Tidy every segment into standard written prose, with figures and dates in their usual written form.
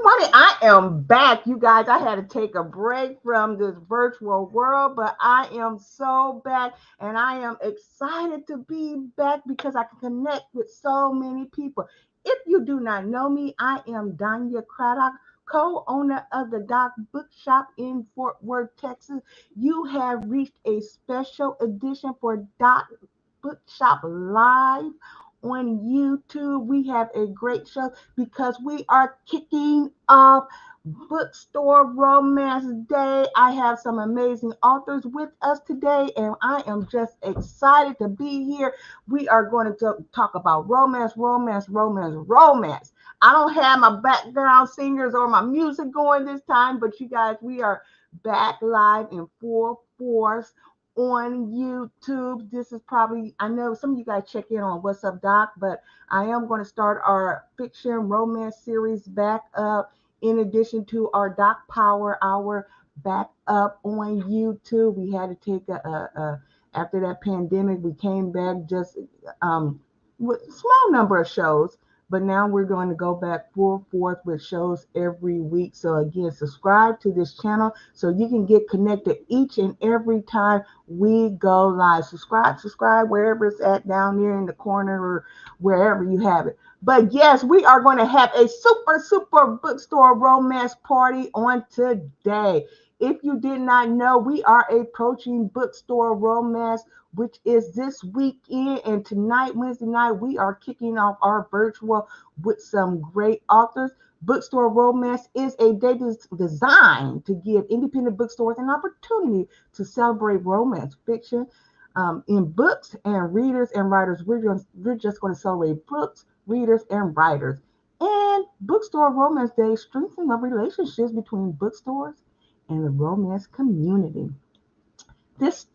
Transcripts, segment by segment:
everybody. I am back, you guys. I had to take a break from this virtual world, but I am so back and I am excited to be back because I can connect with so many people. If you do not know me, I am Danya Craddock, co-owner of the Dock Bookshop in Fort Worth, Texas. You have reached a special edition for Dock Bookshop Live on YouTube. We have a great show because we are kicking off Bookstore Romance Day. I have some amazing authors with us today, and I am just excited to be here. We are going to talk about romance, romance, romance, romance. I don't have my background singers or my music going this time, but you guys, we are back live in full force on YouTube. This is probably, I know some of you guys check in on What's Up Doc, but I am going to start our fiction romance series back up in addition to our Doc Power Hour back up on YouTube. We had to take after that pandemic, we came back just with a small number of shows, but now we're going to go back full forth with shows every week. So again, subscribe to this channel so you can get connected each and every time we go live. Subscribe wherever it's at down there in the corner or wherever you have it. But yes, we are going to have a super bookstore romance party on today. If you did not know, we are approaching Bookstore Romance, which is this weekend. And tonight, Wednesday night, we are kicking off our virtual with some great authors. Bookstore Romance is a day designed to give independent bookstores an opportunity to celebrate romance fiction in books and readers and writers. We're just going to celebrate books, readers, and writers. And Bookstore Romance Day strengthening the relationships between bookstores and the romance community. This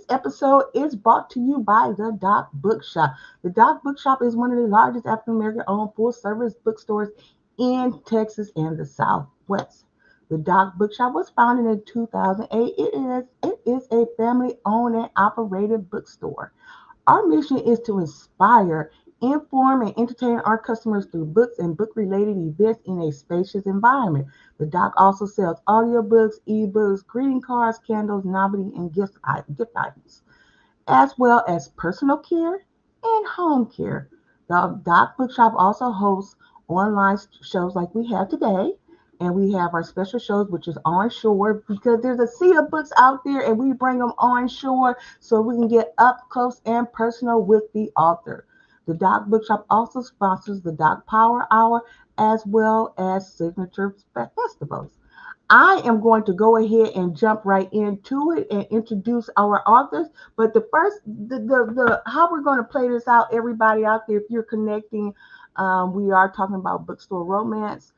episode is brought to you by the Dock Bookshop. The Dock Bookshop is one of the largest African American owned full service bookstores in Texas and the Southwest. The Dock Bookshop was founded in 2008. It is a family owned and operated bookstore. Our mission is to inspire, inform, and entertain our customers through books and book-related events in a spacious environment. The dock also sells audiobooks, ebooks, greeting cards, candles, novelty, and gift items, as well as personal care and home care. The Dock Bookshop also hosts online shows like we have today, and we have our special shows, which is on shore because there's a sea of books out there, and we bring them on shore so we can get up close and personal with the author. The Dock Bookshop also sponsors the Dock Power Hour as well as signature festivals. I am going to go ahead and jump right into it and introduce our authors. But the first, the how we're going to play this out, everybody out there, if you're connecting, we are talking about Bookstore Romance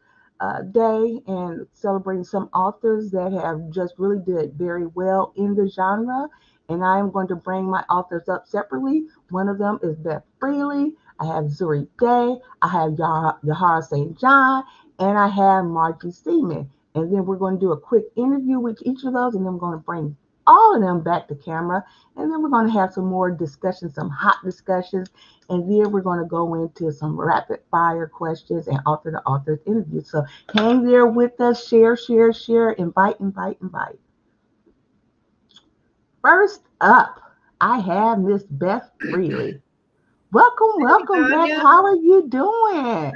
Day and celebrating some authors that have just really did very well in the genre. And I am going to bring my authors up separately. One of them is Beth Freely. I have Zuri Day. I have Yahara St. John. And I have Margie Seaman. And then we're going to do a quick interview with each of those. And then I'm going to bring all of them back to camera. And then we're going to have some more discussions, some hot discussions. And then we're going to go into some rapid fire questions and author to author interviews. So hang there with us. Share, invite. First up, I have Miss Beth Freely. Welcome, Beth. How are you doing?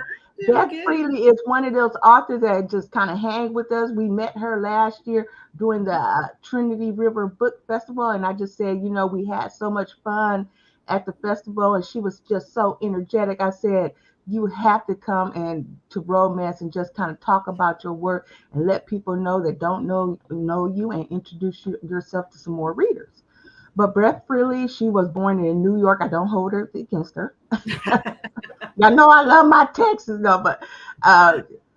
Beth Freely is one of those authors that just kind of hang with us. We met her last year during the Trinity River Book Festival, and I just said, we had so much fun at the festival, and she was just so energetic. I said, you have to come and to romance and just kind of talk about your work and let people know that don't know you and introduce yourself to some more readers. But Beth Freely, she was born in New York. I don't hold her against her. Y'all know I love my Texas, though, but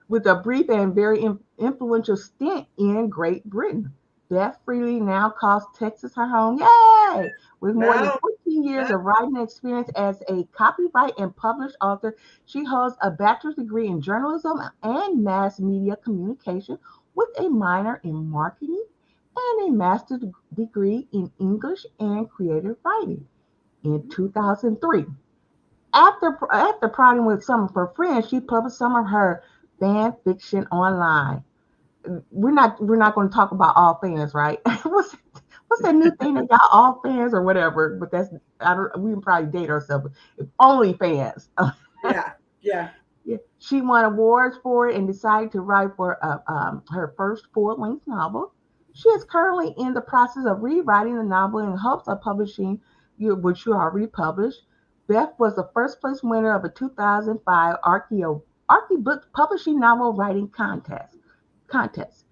with a brief and very influential stint in Great Britain. Beth Freely now calls Texas her home. Yay! With more than 14 years of writing experience as a copyright and published author, she holds a bachelor's degree in journalism and mass media communication with a minor in marketing and a master's degree in English and creative writing. In 2003, after partying with some of her friends, she published some of her fan fiction online. We're not going to talk about all fans, right? What's that new thing they got, all fans or whatever? But that's, I don't. We can probably date ourselves. Only fans. Yeah, yeah. Yeah. She won awards for it and decided to write for her first full-length novel. She is currently in the process of rewriting the novel in hopes of publishing you, which you already published. Beth was the first place winner of a 2005 Archie Book Publishing Novel Writing Contest,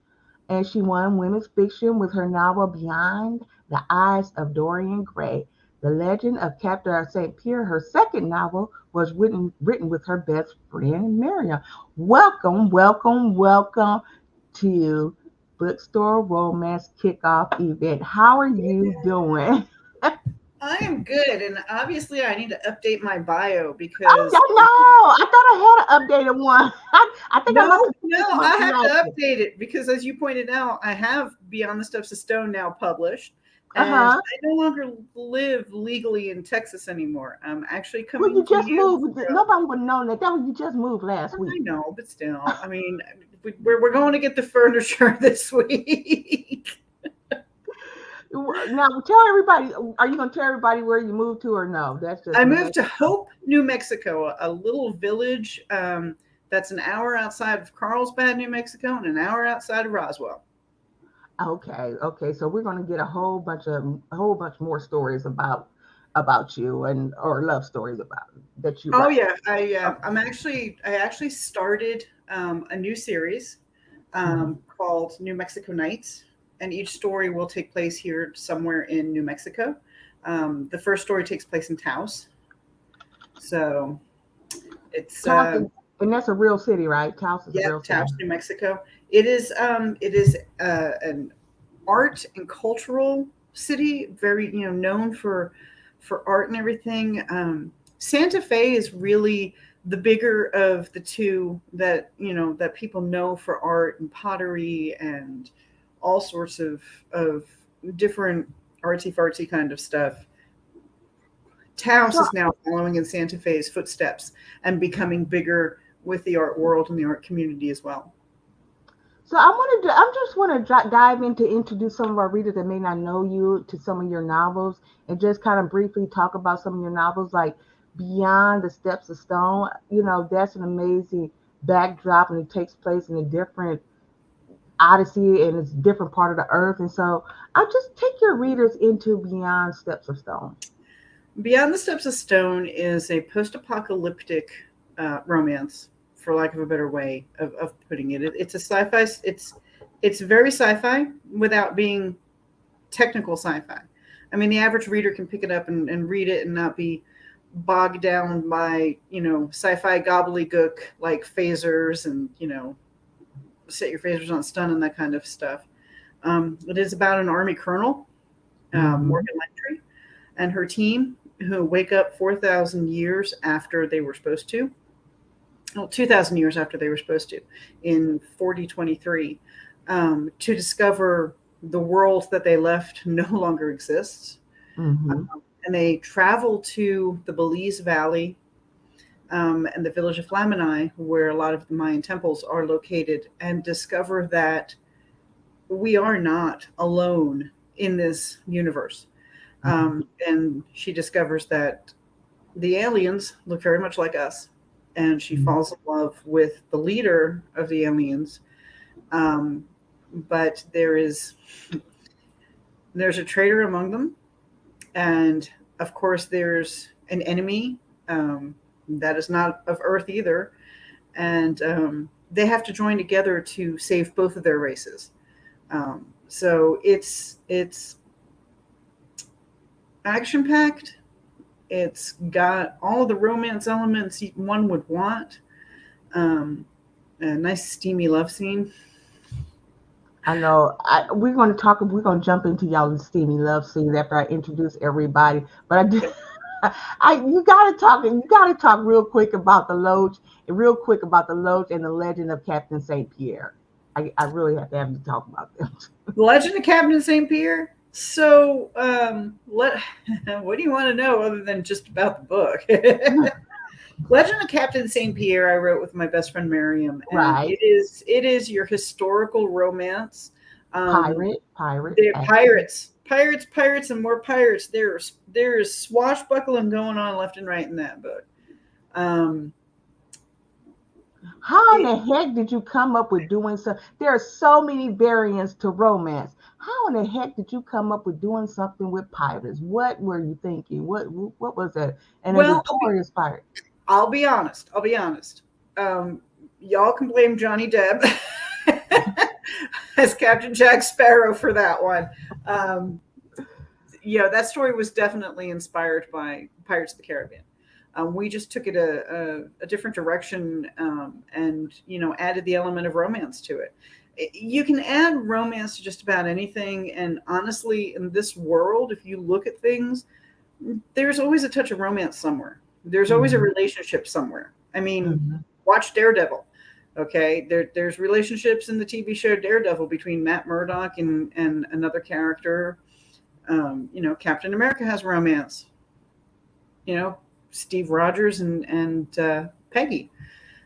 and she won Women's Fiction with her novel Beyond the Eyes of Dorian Gray. The Legend of Captain St. Pierre, her second novel, was written with her best friend Miriam. Welcome, welcome, welcome to Bookstore Romance Kickoff event. How are you doing? I am good, and obviously I need to update my bio Oh, because no, I thought I had an updated one. I think I must no, have no, taken my I have to last one. update it because as you pointed out, I have Beyond the Steps of Stone now published, and Uh-huh. I no longer live legally in Texas anymore. I'm actually Well, coming you to just you moved. from. Nobody would have known that. That was you just moved last week. I know, but still, I mean, we're going to get the furniture this week. Now tell everybody. Are you gonna tell everybody where you moved to, or no? That's just I me. moved to Hope, New Mexico, a little village that's an hour outside of Carlsbad, New Mexico, and an hour outside of Roswell. Okay, okay. So we're gonna get a whole bunch more stories about you and or love stories about that you Oh write. yeah, Okay. I actually started a new series Mhm. called New Mexico Nights, and each story will take place here somewhere in New Mexico. The first story takes place in Taos, so it's Taos, and that's a real city, right? Taos is a yep, real city. Taos, New Mexico. It is an art and cultural city, very known for art and everything. Santa Fe is really the bigger of the two that that people know for art and pottery and all sorts of different artsy fartsy kind of stuff. Taos So is now following in Santa Fe's footsteps and becoming bigger with the art world and the art community as well. I just want to dive into introduce some of our readers that may not know you to some of your novels, and just kind of briefly talk about some of your novels, like Beyond the Steps of Stone. That's an amazing backdrop, and it takes place in a different odyssey, and it's a different part of the earth. And so I'll just take your readers into Beyond Steps of Stone. Beyond the Steps of Stone is a post-apocalyptic romance, for lack of a better way of putting it. It's a sci-fi. It's very sci-fi without being technical sci-fi. I mean, the average reader can pick it up and read it and not be bogged down by sci-fi gobbledygook like phasers and set your phasers on stun and that kind of stuff. It is about an army colonel, Hmm. Morgan Landry, and her team who wake up 4,000 years after they were supposed to. Well, 2,000 years after they were supposed to, in 4023, to discover the world that they left no longer exists. Hmm. And they travel to the Belize Valley and the village of Flamini, where a lot of the Mayan temples are located, and discover that we are not alone in this universe. And she discovers that the aliens look very much like us, and she Hmm. falls in love with the leader of the aliens. Um, but there's a traitor among them, and of course there's an enemy that is not of Earth either, and they have to join together to save both of their races. So it's action packed. It's got all of the romance elements one would want. Um, a nice steamy love scene. I know. We're going to jump into y'all's steamy love scenes after I introduce everybody. But I do. You gotta talk real quick about the Loach, and real quick about the Loach and the Legend of Captain Saint Pierre. I really have to have you talk about them. The Legend of Captain St. Pierre. So, what do you want to know other than just about the book? Legend of Captain St. Pierre I wrote with my best friend Miriam, and Right. it is your historical romance. Pirate. They're pirates, and more pirates. There's swashbuckling going on left and right in that book. Um, How in it, the heck did you come up with doing so? There are so many variants to romance. How in the heck did you come up with doing something with pirates? What were you thinking? What was that? And a well, notorious pirate. I'll be honest. Um, y'all can blame Johnny Depp as Captain Jack Sparrow for that one. Um, that story was definitely inspired by Pirates of the Caribbean. We just took it a different direction, and added the element of romance to it. You can add romance to just about anything, and honestly, in this world, if you look at things, there's always a touch of romance somewhere. There's always a Hmm. relationship somewhere. I mean, Hmm. watch Daredevil. Okay, there's relationships in the TV show Daredevil between Matt Murdock and another character. Captain America has romance. You know, Steve Rogers and Peggy.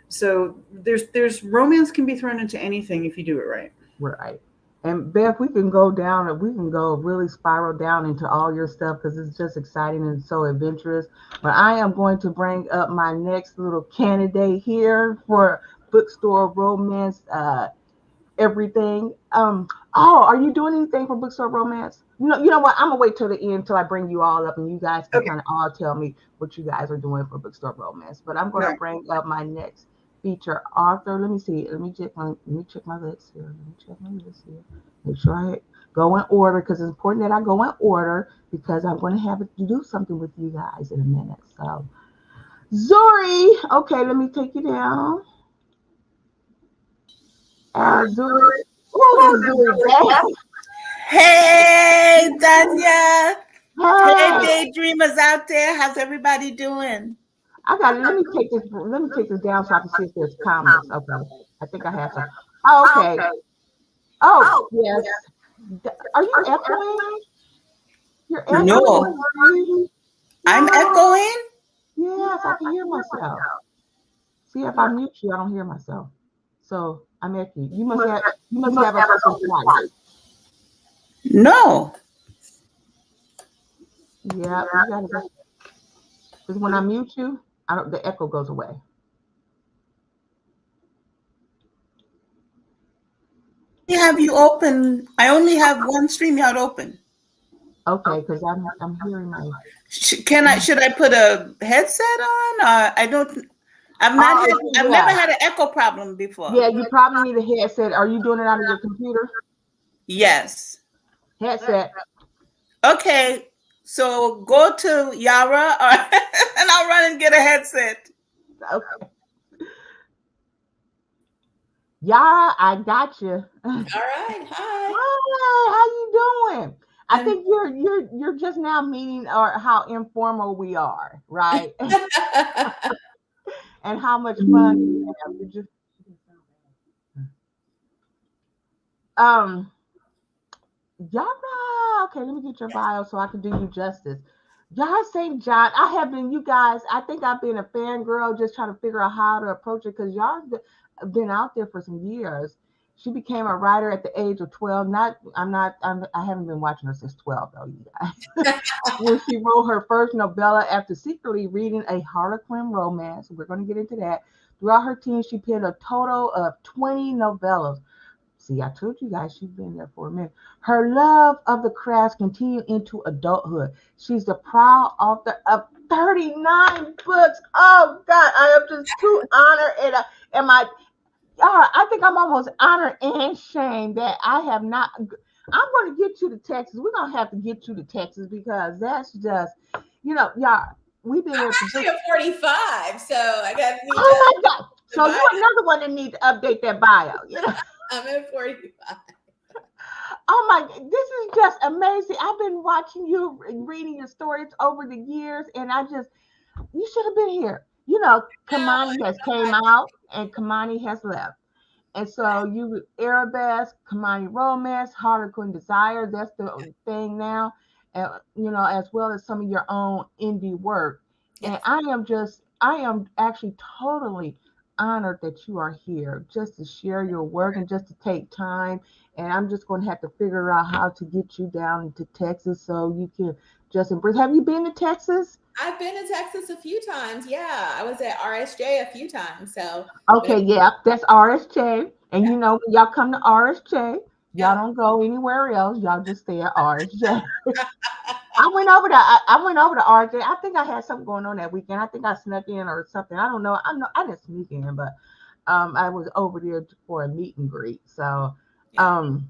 So there's romance can be thrown into anything if you do it right. Right. And Beth, we can go down and we can go really spiral down into all your stuff because it's just exciting and so adventurous. But I am going to bring up my next little candidate here for bookstore romance, everything. Oh, are you doing anything for bookstore romance? You know what? I'm gonna wait till the end till I bring you all up and you guys can Okay. kind of all tell me what you guys are doing for bookstore romance. But I'm gonna No. bring up my next feature author. Let me see. Let me check my list here. Let me check my list here. Make sure I go in order because it's important that I go in order because I'm going to have to do something with you guys in a minute. So Zuri, okay, let me take you down. Zuri, oh, Zuri back. Hey, Danya. Hey, Hey, daydreamers out there. How's everybody doing? I got it. Let me take this. Let me take this down so I can see if there's comments. Okay, I think I have some. Oh, okay. Oh, yes. Are you echoing? You're echoing, No, Zuri. I'm No. echoing. Yes, I can hear myself. See, if I mute you, I don't hear myself. So I'm echoing. You must have us open twice. No. Yeah, you got to. Because when I mute you, I don't. The echo goes away. I have you open. I only have one StreamYard open. Okay, because I'm hearing my. Can I? Should I put a headset on? I don't. Oh I've never yeah, had an echo problem before. yeah. You probably need a headset. Are you doing it out of your computer? Yes. Headset. Okay. So go to Yara, and I'll run and get a headset. Okay. Yara, I got you. All right. Hi. Hi, how you doing? I I'm think you're just now meeting or how informal we are, right? And how much fun we have. We just um Yara. Okay, let me get your bio so I can do you justice. Yara St. John. I have been, you guys. I think I've been a fangirl just trying to figure out how to approach it because Yara's been out there for some years. She became a writer at the age of 12. I haven't been watching her since 12 though, you guys. When she wrote her first novella after secretly reading a Harlequin romance. We're going to get into that. Throughout her teens, she penned a total of 20 novellas. See, I told you guys she's been there for a minute. Her love of the crafts continued into adulthood. She's the proud author of 39 books. Oh God, I am just too honored and my I think I'm almost honored and shamed that I have not. I'm going to get you to Texas. We're going to have to get you to Texas because that's just, y'all. We've been there for actually just. a 45, so I got need to Oh my God! the So bio. you're another one that needs to update that bio. I'm at 45. Oh my, this is just amazing. I've been watching you reading your stories over the years, and you should have been here. Kamani has came out and Kamani has left. And so you Arabesque, Kamani Romance, Harlequin Desire, that's the thing now. And as well as some of your own indie work. And Yes. I am just I am actually totally honored that you are here just to share your work and just to take time. And I'm just going to have to figure out how to get you down to Texas so you can just embrace. Have you been to Texas? I've been to Texas a few times. Yeah, I was at RSJ a few times. So, Okay, yeah, that's RSJ. And yeah, you know, when y'all come to RSJ, y'all yeah. don't go anywhere else. Y'all just stay at RSJ. I went over to RJ. I think I had something going on that weekend. I think I snuck in or something. I don't know. I didn't sneak in, but I was over there for a meet and greet. So Yeah. um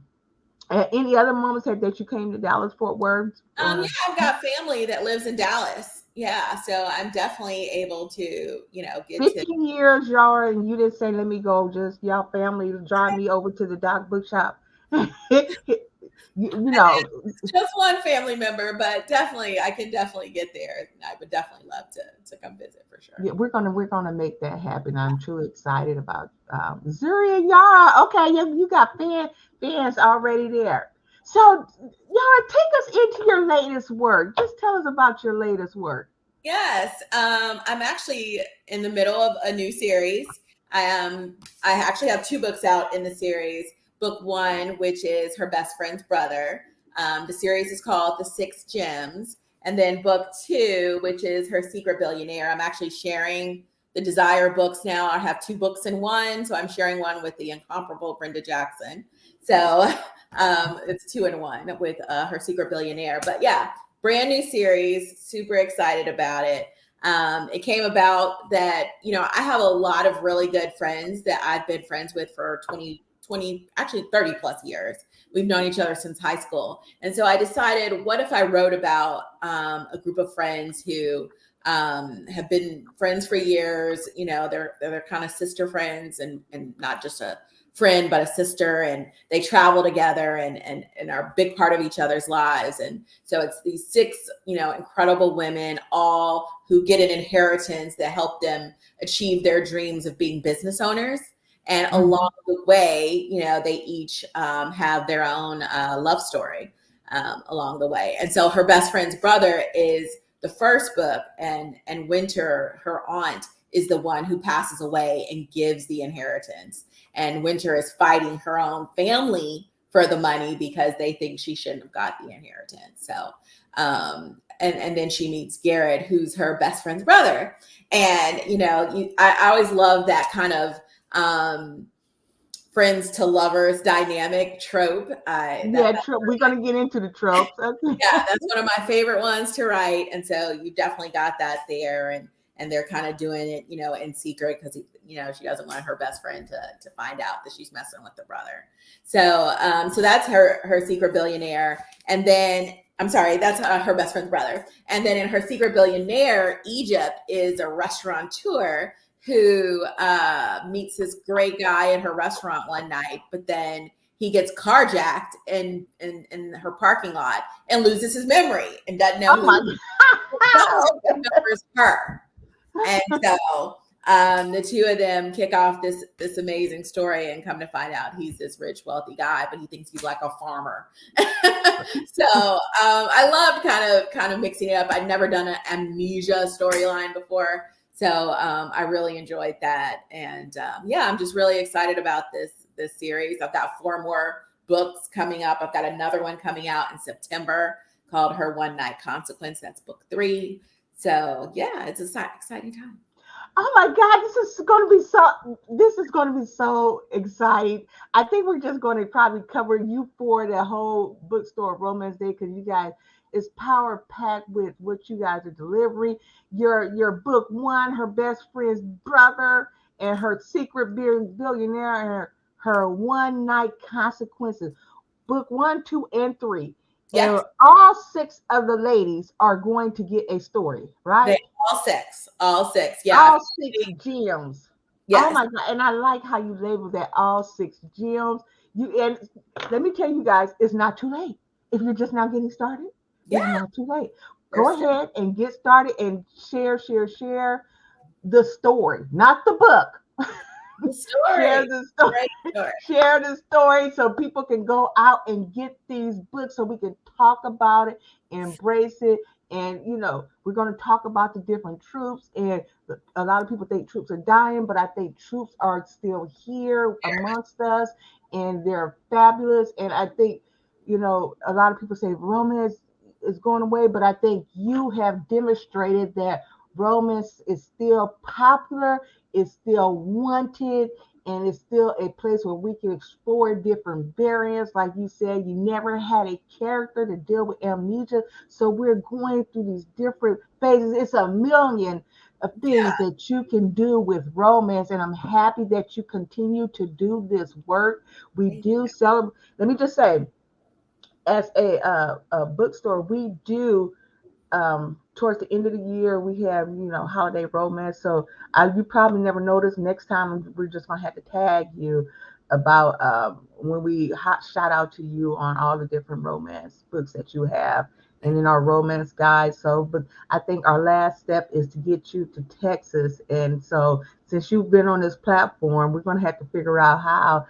any other moments that you came to Dallas Fort Worth? Yeah, I've got family that lives in Dallas. Yeah, so I'm definitely able to, get to. 15 years, y'all, and you didn't say let me go. Just y'all family drive me over to the Dock Bookshop. You know, Just one family member, but definitely, I can definitely get there. I would definitely love to come visit for sure. yeah, we're gonna make that happen. I'm truly excited about Zuri and Yara. Okay, you got fans already there. So Yara, take us into your latest work. Just tell us about your latest work. Yes, I'm actually in the middle of a new series. I actually have two books out in the series. Book one, which is her best friend's brother. The series is called The Six Gems. And then book two, which is her secret billionaire. I'm actually sharing the Desire books now. I have two books in one. So I'm sharing one with the incomparable Brenda Jackson. So it's two in one with her secret billionaire. But yeah, brand new series, super excited about it. It came about that, I have a lot of really good friends that I've been friends with for 20, actually 30 plus years. We've known each other since high school. And so I decided, what if I wrote about a group of friends who have been friends for years, they're kind of sister friends and not just a friend, but a sister, and they travel together and are a big part of each other's lives. And so it's these six, incredible women, all who get an inheritance that help them achieve their dreams of being business owners. And along the way, they each have their own love story along the way. And so her best friend's brother is the first book, and Winter, her aunt, is the one who passes away and gives the inheritance. And Winter is fighting her own family for the money because they think she shouldn't have got the inheritance. So, and then she meets Garrett, who's her best friend's brother. And, I always love that kind of friends to lovers dynamic trope. We're gonna get into the tropes. Okay. Yeah, that's one of my favorite ones to write. And so you definitely got that there. And they're kind of doing it, in secret because, she doesn't want her best friend to find out that she's messing with the brother. So, so that's her secret billionaire. And then, I'm sorry, that's her best friend's brother. And then in her secret billionaire, Egypt is a restaurateur who meets this great guy in her restaurant one night, but then he gets carjacked in her parking lot and loses his memory and doesn't know who remembers her. And so the two of them kick off this amazing story and come to find out he's this rich, wealthy guy, but he thinks he's like a farmer. So I loved kind of mixing it up. I'd never done an amnesia storyline before. So I really enjoyed that. And I'm just really excited about this series. I've got 4 more books coming up. I've got another one coming out in September called Her One Night Consequence. That's book 3. So yeah, it's an exciting time. Oh my God, this is going to be so exciting. I think we're just going to probably cover you for the whole Bookstore Romance Day because you guys is power packed with what you guys are delivering. Your book one, her best friend's brother, and her secret billionaire, and her one night consequences. Book 1, 2, and 3. Yeah. And all 6 of the ladies are going to get a story, right? All six. Yeah. All 6 gems. Yes. Oh my God. And I like how you labeled that all 6 gems. And let me tell you guys, it's not too late. If you're just now getting started, it's not too late. Go ahead and get started and share the story, not the book. The story. Share the story. Share the story so people can go out and get these books so we can talk about it, embrace it, And, we're going to talk about the different troops. And a lot of people think troops are dying, but I think troops are still here amongst us, and they're fabulous. And I think, a lot of people say romance is going away, but I think you have demonstrated that romance is still popular, it's still wanted, and it's still a place where we can explore different variants. Like you said, you never had a character to deal with amnesia, so we're going through these different phases. It's a million of things that you can do with romance, and I'm happy that you continue to do this work. We do celebrate. Let me just say, as a bookstore, we do towards the end of the year, we have, holiday romance. So you probably never noticed. Next time, we're just gonna have to tag you about when we shout out to you on all the different romance books that you have and in our romance guide. So, but I think our last step is to get you to Texas. And so, since you've been on this platform, we're gonna have to figure out how,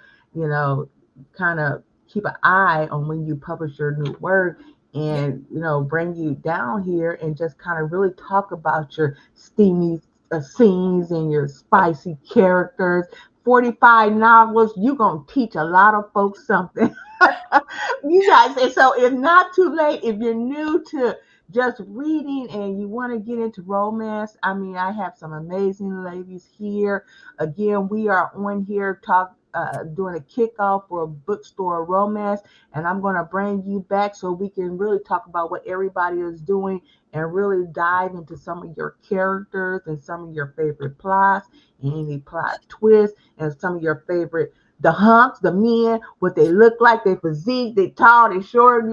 kind of keep an eye on when you publish your new work, and bring you down here and just kind of really talk about your steamy scenes and your spicy characters. 45 novels, you're gonna teach a lot of folks something. You guys, and so it's not too late if you're new to just reading and you want to get into romance. I mean, I have some amazing ladies here. Again, we are on here doing a kickoff for Bookstore Romance, and I'm going to bring you back so we can really talk about what everybody is doing and really dive into some of your characters and some of your favorite plots and any plot twists and some of your favorite the hunks, the men, what they look like, their physique, they tall, they short,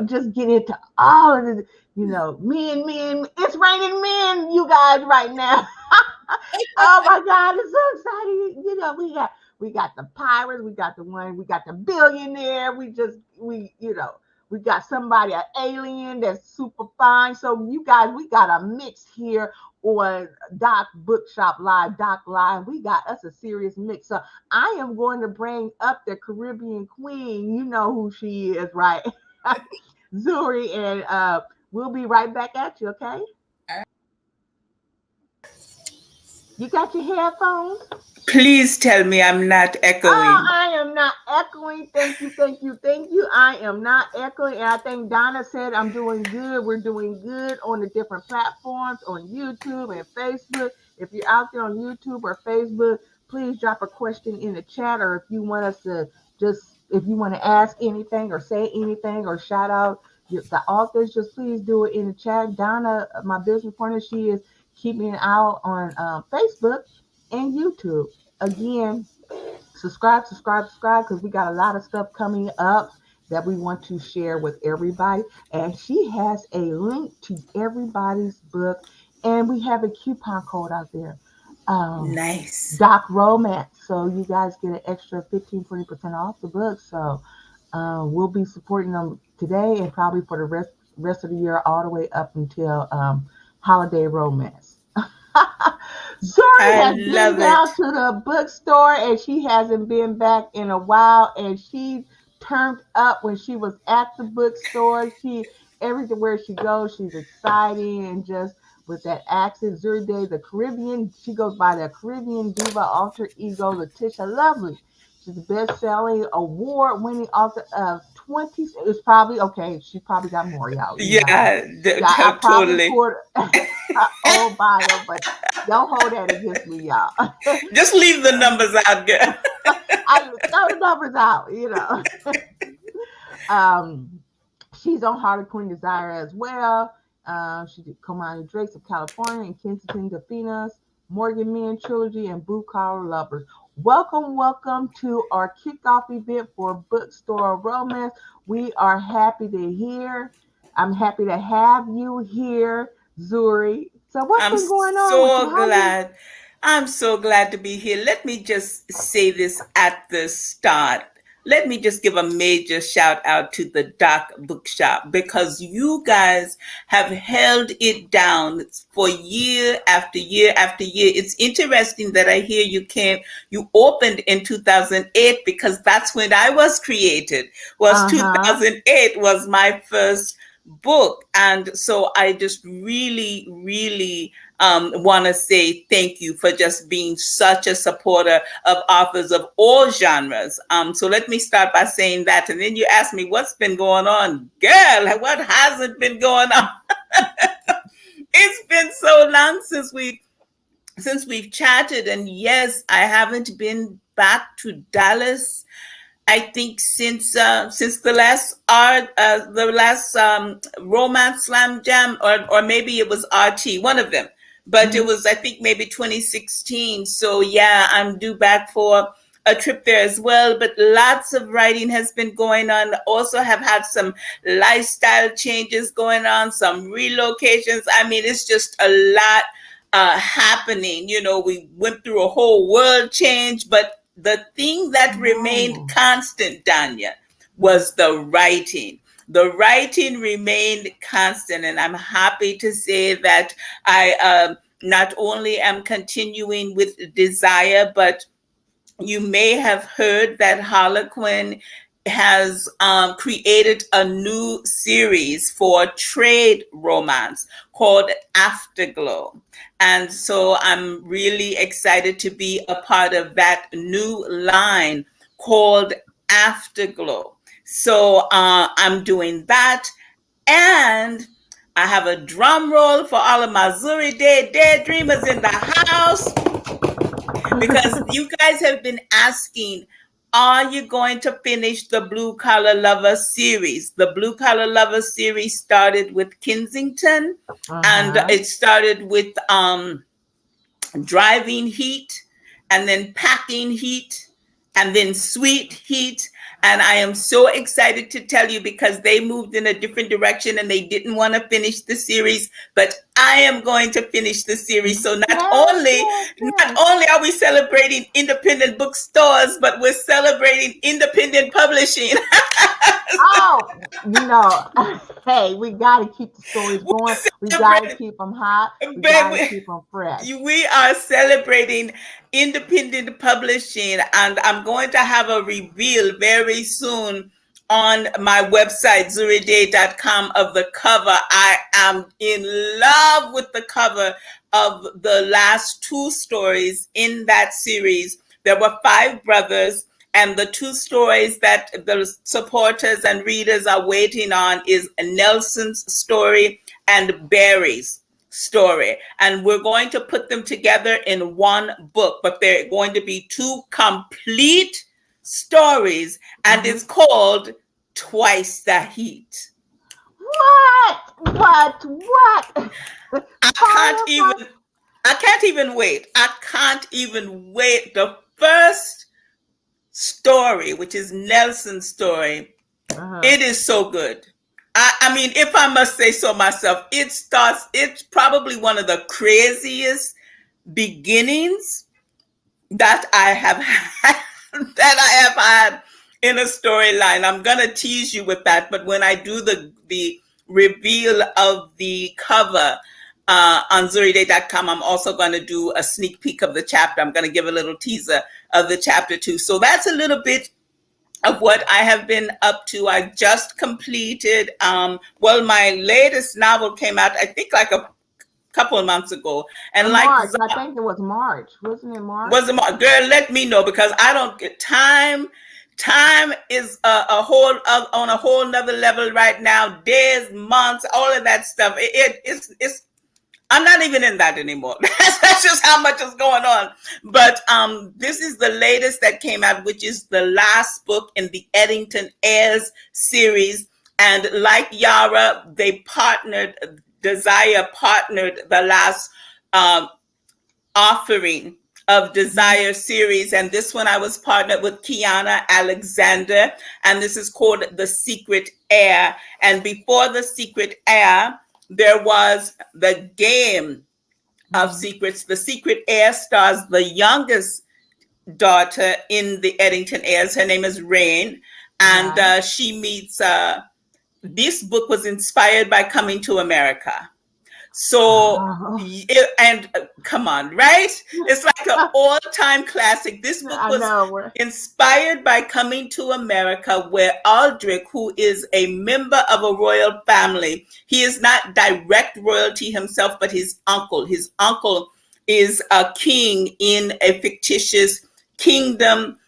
just get into all of this, men, it's raining men, you guys, right now. Oh my God, it's so exciting. We got the pirates, we got the billionaire, we got somebody, an alien that's super fine. So you guys, we got a mix here on Dock Bookshop Live, Dock Live. We got us a serious mix. So I am going to bring up the Caribbean Queen. You know who she is, right? Zuri, and we'll be right back at you, okay? You got your headphones? Please tell me I'm not echoing. Oh, I am not echoing. Thank you. I am not echoing. And I think Donna said I'm doing good. We're doing good on the different platforms, on YouTube and Facebook. If you're out there on YouTube or Facebook, please drop a question in the chat, or if you want us to if you want to ask anything or say anything or shout out the authors, just please do it in the chat. Donna, my business partner, she is keeping it out on Facebook and YouTube. Again, subscribe, because we got a lot of stuff coming up that we want to share with everybody. And she has a link to everybody's book, and we have a coupon code out there. Nice. Dock Romance. So you guys get an extra 15-20% off the book. So we'll be supporting them today and probably for the rest of the year, all the way up until holiday romance. Zuri has been down to the bookstore, and she hasn't been back in a while, and she turned up when she was at the bookstore. Everywhere she goes, she's exciting, and just with that accent. Zuri Day, the Caribbean, she goes by the Caribbean diva alter ego Letitia Lovely. She's the best-selling, award-winning author of 20. It's probably okay. She probably got more, y'all. I totally. Poured her old bio, but don't hold that against me, y'all. Just leave the numbers out, girl. I throw the numbers out, She's on Harlequin Desire as well. She did Comani Drakes of California and Kensington Delfinas, Morgan Men Trilogy, and Blue Collar Lovers. Welcome to our kickoff event for Bookstore Romance. We are happy to hear. I'm happy to have you here, Zuri. So what's been going on? I'm so glad to be here. Let me just say this at the start. Let me just give a major shout out to the Dock Bookshop, because you guys have held it down for year after year after year. It's interesting that I hear you opened in 2008, because that's when I was created. 2008 was my first book. And so I just really, really want to say thank you for just being such a supporter of authors of all genres. So let me start by saying that. And then you ask me what's been going on. Girl, what hasn't been going on? It's been so long since we've chatted. And yes, I haven't been back to Dallas, I think, since the last Romance Slam Jam, or maybe it was RT, one of them. But it was, I think, maybe 2016. So yeah, I'm due back for a trip there as well. But lots of writing has been going on. Also have had some lifestyle changes going on, some relocations. I mean, it's just a lot happening. You know, we went through a whole world change, but the thing that remained constant, Danya, was the writing. The writing remained constant, and I'm happy to say that I not only am continuing with Desire, but you may have heard that Harlequin has created a new series for trade romance called Afterglow. And so I'm really excited to be a part of that new line called Afterglow. So I'm doing that. And I have a drum roll for all of my Zuri Day daydreamers in the house, because you guys have been asking, are you going to finish the Blue Collar Lover series? The Blue Collar Lover series started with Kensington, and it started with Driving Heat, and then Packing Heat, and then Sweet Heat. And I am so excited to tell you, because they moved in a different direction and they didn't want to finish the series, but I am going to finish the series. So not only are we celebrating independent bookstores, but we're celebrating independent publishing. Hey, we got to keep the stories going. We got to keep them hot. We got to keep them fresh. We are celebrating independent publishing, and I'm going to have a reveal very soon on my website, zuriday.com, of the cover. I am in love with the cover of the last two stories in that series. There were 5 brothers, and the 2 stories that the supporters and readers are waiting on is Nelson's story and Barry's story. And we're going to put them together in one book, but they're going to be 2 complete stories, and it's called Twice the Heat. What? I can't even wait. I can't even wait. The first story, which is Nelson's story, it is so good. I mean, if I must say so myself, it's probably one of the craziest beginnings that I have had in a storyline. I'm gonna tease you with that, but when I do the reveal of the cover on zuriday.com, I'm also going to do a sneak peek of the chapter. I'm going to give a little teaser of the chapter 2. So that's a little bit of what I have been up to. I just completed, my latest novel came out, I think, like a couple of months ago. And March, I think it was March. Wasn't it March? Was it March? Girl, let me know, because I don't get time. Time is on a whole nother level right now. Days, months, all of that stuff. It's I'm not even in that anymore. That's just how much is going on. But this is the latest that came out, which is the last book in the Eddington Heirs series. And like Yara, Desire partnered the last offering of Desire series. And this one I was partnered with Kiana Alexander. And this is called The Secret Heir. And before The Secret Heir, there was the Game of Secrets. The Secret Heir stars the youngest daughter in the Eddington Heirs. Her name is Rain. And she meets, this book was inspired by Coming to America. So, Oh. and come on, right? It's like an all-time classic. This book I was know. inspired by Coming to America, where Aldrich, who is a member of a royal family, he is not direct royalty himself, but his uncle. His uncle is a king in a fictitious kingdom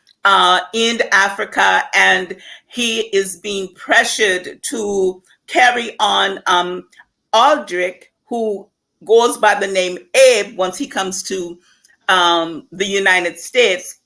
in Africa, and he is being pressured to carry on. Aldrich, who goes by the name Abe once he comes to the United States,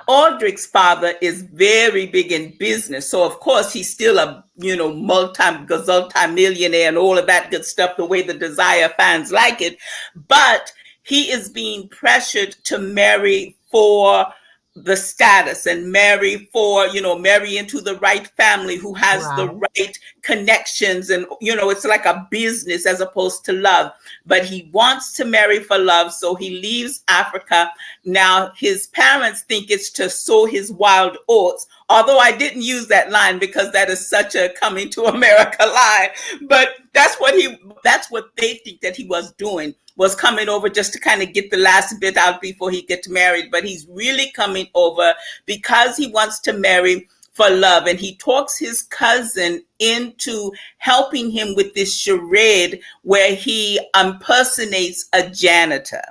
Aldrich's father is very big in business. So of course he's still a, multi-millionaire and all of that good stuff, the way the Desire fans like it. But he is being pressured to marry for the status and marry into the right family who has the right connections. And, it's like a business as opposed to love. But he wants to marry for love. So he leaves Africa. Now, his parents think it's to sow his wild oats. Although I didn't use that line because that is such a Coming to America line. But that's what they think that he was doing, was coming over just to kind of get the last bit out before he gets married. But he's really coming over because he wants to marry for love. And he talks his cousin into helping him with this charade where he impersonates a janitor.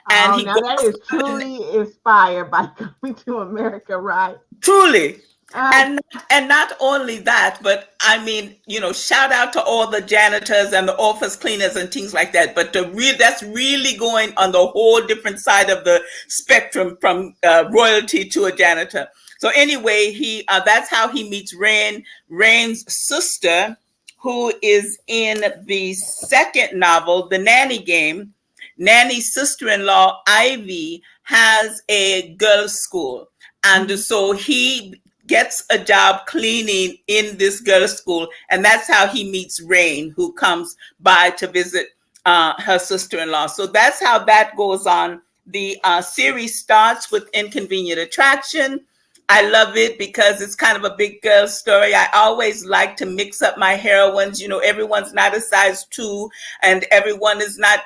And that is truly inspired by Coming to America, right? Truly. And not only that, but I mean, shout out to all the janitors and the office cleaners and things like that. But that's really going on the whole different side of the spectrum from royalty to a janitor. So anyway, that's how he meets Rain's sister, who is in the second novel, The Nanny Game. Nanny's sister-in-law, Ivy, has a girls' school. And so he gets a job cleaning in this girls' school. And that's how he meets Rain, who comes by to visit her sister-in-law. So that's how that goes on. The series starts with Inconvenient Attraction. I love it because it's kind of a big girl story. I always like to mix up my heroines. Everyone's not a size 2 and everyone is not,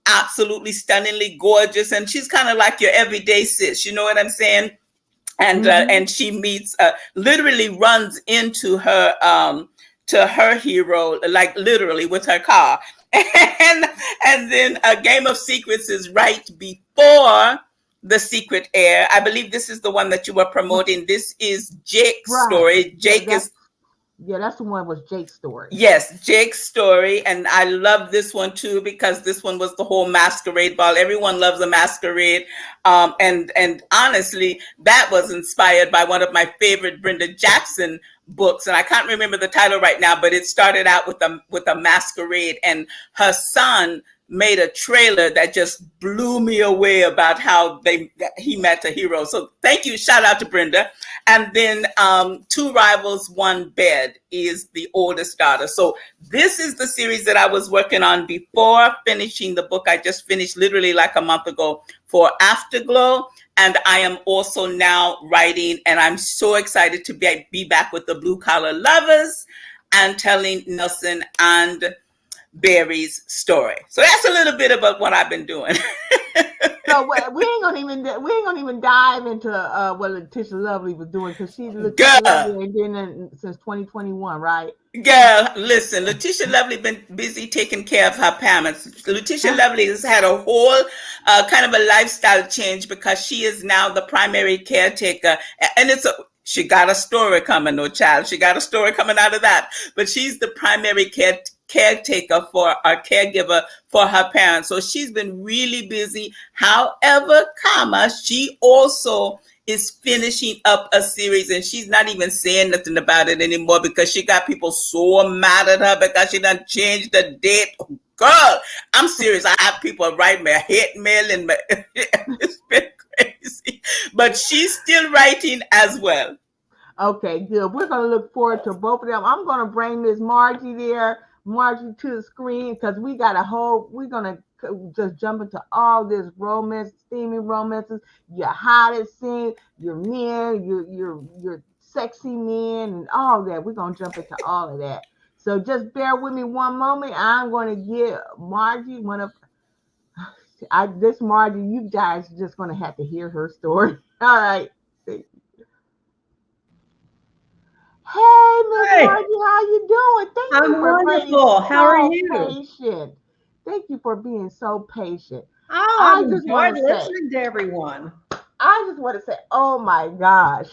absolutely stunningly gorgeous. And she's kind of like your everyday sis. You know what I'm saying? And and she meets, literally runs into her, to her hero, like literally with her car. And then A Game of Secrets is right before The Secret Heir. I believe this is the one that you were promoting. This is Jake's story. Jake is. Yeah, that's the one was Jake's story. Yes, Jake's story. And I love this one too, because this one was the whole masquerade ball. Everyone loves a masquerade. And honestly, that was inspired by one of my favorite Brenda Jackson books. And I can't remember the title right now, but it started out with a masquerade, and her son made a trailer that just blew me away about how he met a hero. So thank you. Shout out to Brenda. And then Two Rivals, One Bed is the oldest daughter. So this is the series that I was working on before finishing the book I just finished literally like a month ago for Afterglow. And I am also now writing, and I'm so excited to be back with the Blue Collar Lovers and telling Nelson and Barry's story. So that's a little bit about what I've been doing. So we ain't gonna even dive into what Letitia Lovely was doing, because she's Letitia Lovely been since 2021, right? Girl, listen, Letitia Lovely been busy taking care of her parents. Letitia Lovely has had a whole kind of a lifestyle change because she is now the primary caretaker, and she got a story coming, no child. She got a story coming out of that. But she's the primary caretaker for our caregiver for her parents. So she's been really busy. However, she also is finishing up a series, and she's not even saying nothing about it anymore because she got people so mad at her because she done changed the date. Oh, girl, I'm serious. I have people write me a hate mail, and it's been crazy. But she's still writing as well. Okay, good. We're going to look forward to both of them. I'm going to bring Miss Margie to the screen, because we're going to just jump into all this romance, steamy romances, your hottest scene, your men, your sexy men, and all that. We're going to jump into all of that. So just bear with me one moment. I'm going to give Margie one of this Margie. You guys are just going to have to hear her story. All right. Hey, Miss Hey, Margie, how you doing? Thank you I'm for being wonderful. How are so you? patient. Thank you for being so patient. Oh, I I've just want enjoyed to say, listening to everyone. oh my gosh,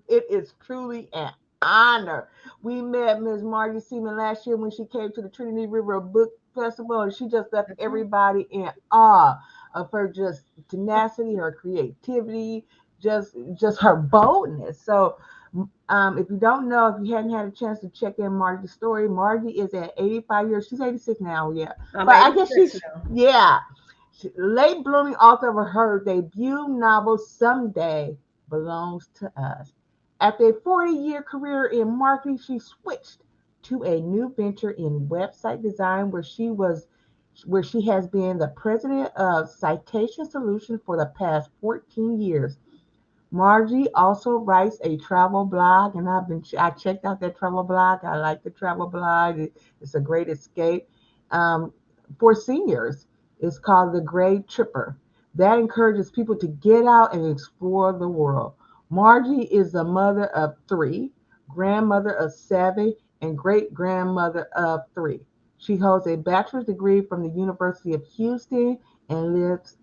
it is truly an honor. We met Miss Margie Seaman last year when she came to the Trinity River Book Festival, and she just left That's right. everybody in awe of her just tenacity, her creativity, just her boldness. So, if you don't know, if you hadn't had a chance to check in Margie's story, Margie is at 85 years. She's 86 now, yeah. I'm But I guess 86 she's, now. yeah, late blooming author of her debut novel, Someday Belongs to Us. After a 40-year career in marketing, she switched to a new venture in website design where she has been the president of Citation Solutions for the past 14 years. Margie also writes a travel blog, and I checked out that travel blog. I like the travel blog. It's a great escape for seniors. It's called The Great Tripper. That encourages people to get out and explore the world. Margie is the mother of three, grandmother of seven, and great grandmother of three. She holds a bachelor's degree from the University of Houston and lives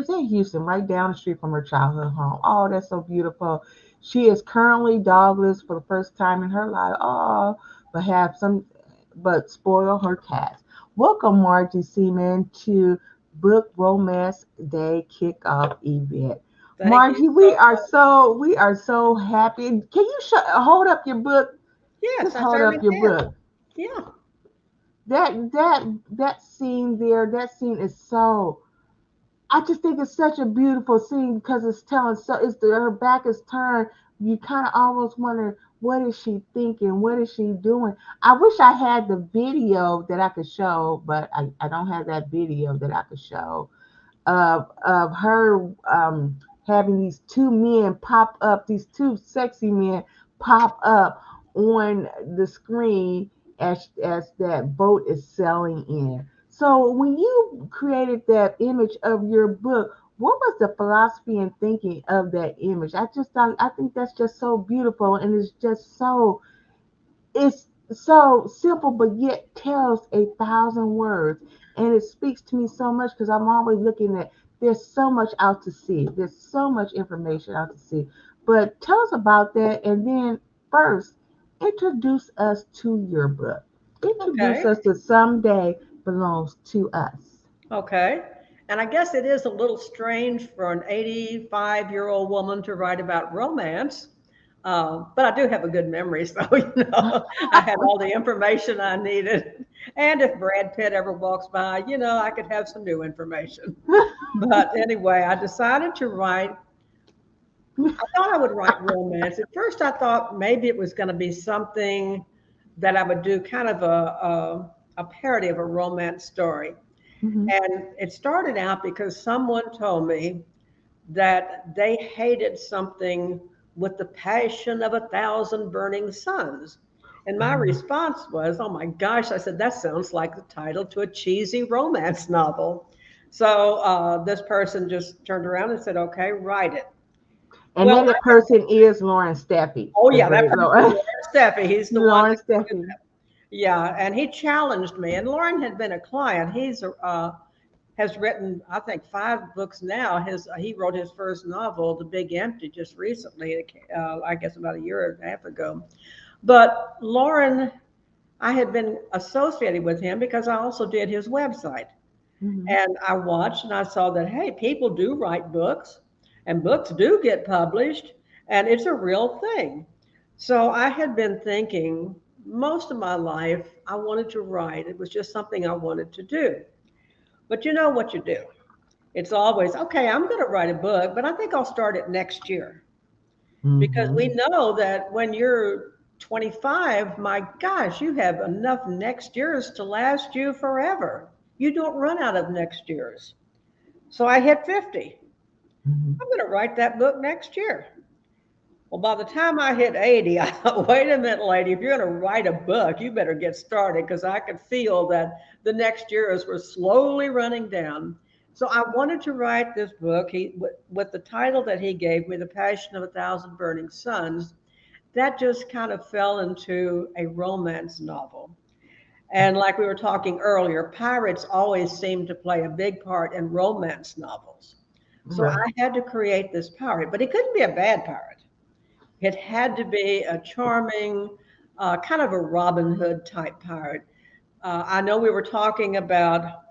in Houston, right down the street from her childhood home. Oh, that's so beautiful. She is currently dogless for the first time in her life. Oh, but have some, but spoil her cats. Welcome, Margie Seaman, to Book Romance Day Kickoff event. Thank you Margie, so much. we are so happy. Can you hold up your book? Yes, Just I hold up certainly your can. book. Yeah. That scene there, that scene is so, I just think it's such a beautiful scene because it's telling, so her back is turned. You kind of almost wonder, what is she thinking? What is she doing? I wish I had the video that I could show, but I don't have that video that I could show of her having these two men pop up, these two sexy men pop up on the screen as that boat is sailing in. So when you created that image of your book, what was the philosophy and thinking of that image? I think that's just so beautiful, and it's so simple, but yet tells 1,000 words. And it speaks to me so much because I'm always looking at, there's so much out to see. There's so much information out to see. But tell us about that. And then first, introduce us to your book. Introduce Okay. us to Someday Belongs to Us. Okay. And I guess it is a little strange for an 85-year-old woman to write about romance. But I do have a good memory, so I had all the information I needed. And if Brad Pitt ever walks by, I could have some new information. But anyway, I decided to write. I thought I would write romance. At first, I thought maybe it was going to be something that I would do kind of a parody of a romance story. Mhm. And it started out because someone told me that they hated something with the passion of 1,000 burning suns. And my response was, oh my gosh, I said, that sounds like the title to a cheesy romance novel. So this person just turned around and said, okay, write it. And Well, then the person is Lauren Steffi. oh The yeah, that great person is Lauren, Lauren Steffi. He's the one Lauren that did Steffi. that. Yeah, and he challenged me. And Lauren had been a client. He's has written, I think, 5 books now. He wrote his first novel, The Big Empty, just recently. I guess about a year and a half ago. But Lauren, I had been associated with him because I also did his website. Mhm. And I watched and I saw that, hey, people do write books and books do get published and it's a real thing. So I had been thinking most of my life, I wanted to write. It was just something I wanted to do. But you know what you do? It's always, okay, I'm going to write a book, but I think I'll start it next year. Because we Mhm. know that when you're 25, my gosh, you have enough next years to last you forever. You don't run out of next years. So I hit 50. Mhm. I'm going to write that book next year. Well, by the time I hit 80, I thought, wait a minute, lady, if you're going to write a book, you better get started, because I could feel that the next years were slowly running down. So I wanted to write this book with the title that he gave me, The Passion of a Thousand Burning Suns. That just kind of fell into a romance novel. And like we were talking earlier, pirates always seem to play a big part in romance novels. So Right. I had to create this pirate, but it couldn't be a bad pirate. It had to be a charming, kind of a Robin Hood type pirate. I know we were talking about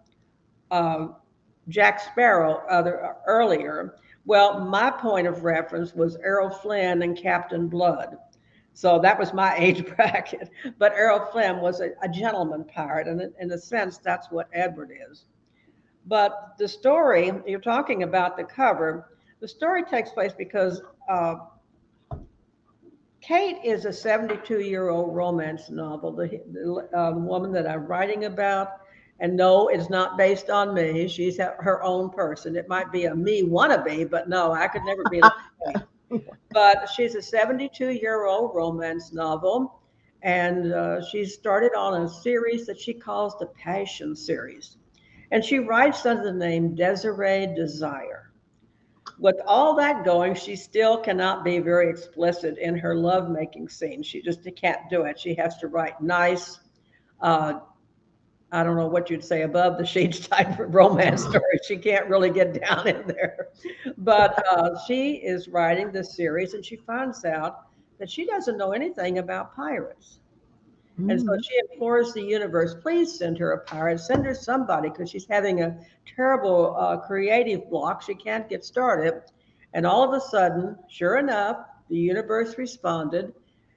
uh, Jack Sparrow earlier. Well, my point of reference was Errol Flynn and Captain Blood. So that was my age bracket. But Errol Flynn was a gentleman pirate, and in a sense, that's what Edward is. But the story, you're talking about the cover, the story takes place because Kate is a 72-year-old romance novel, the woman that I'm writing about. And no, it's not based on me. She's her own person. It might be a me wannabe, but no, I could never be like Kate. But she's a 72-year-old romance novel. And she started on a series that she calls the Passion series. And she writes under the name Desiree Desire. With all that going, she still cannot be very explicit in her lovemaking scenes. She just can't do it. She has to write nice, uh, I don't know what you'd say, above the sheets type of romance story. She can't really get down in there. But she is writing this series, and she finds out that she doesn't know anything about pirates. And so Mhm. she implores the universe, please send her a pirate, send her somebody, because she's having a terrible creative block. She can't get started. And all of a sudden, sure enough, the universe responded,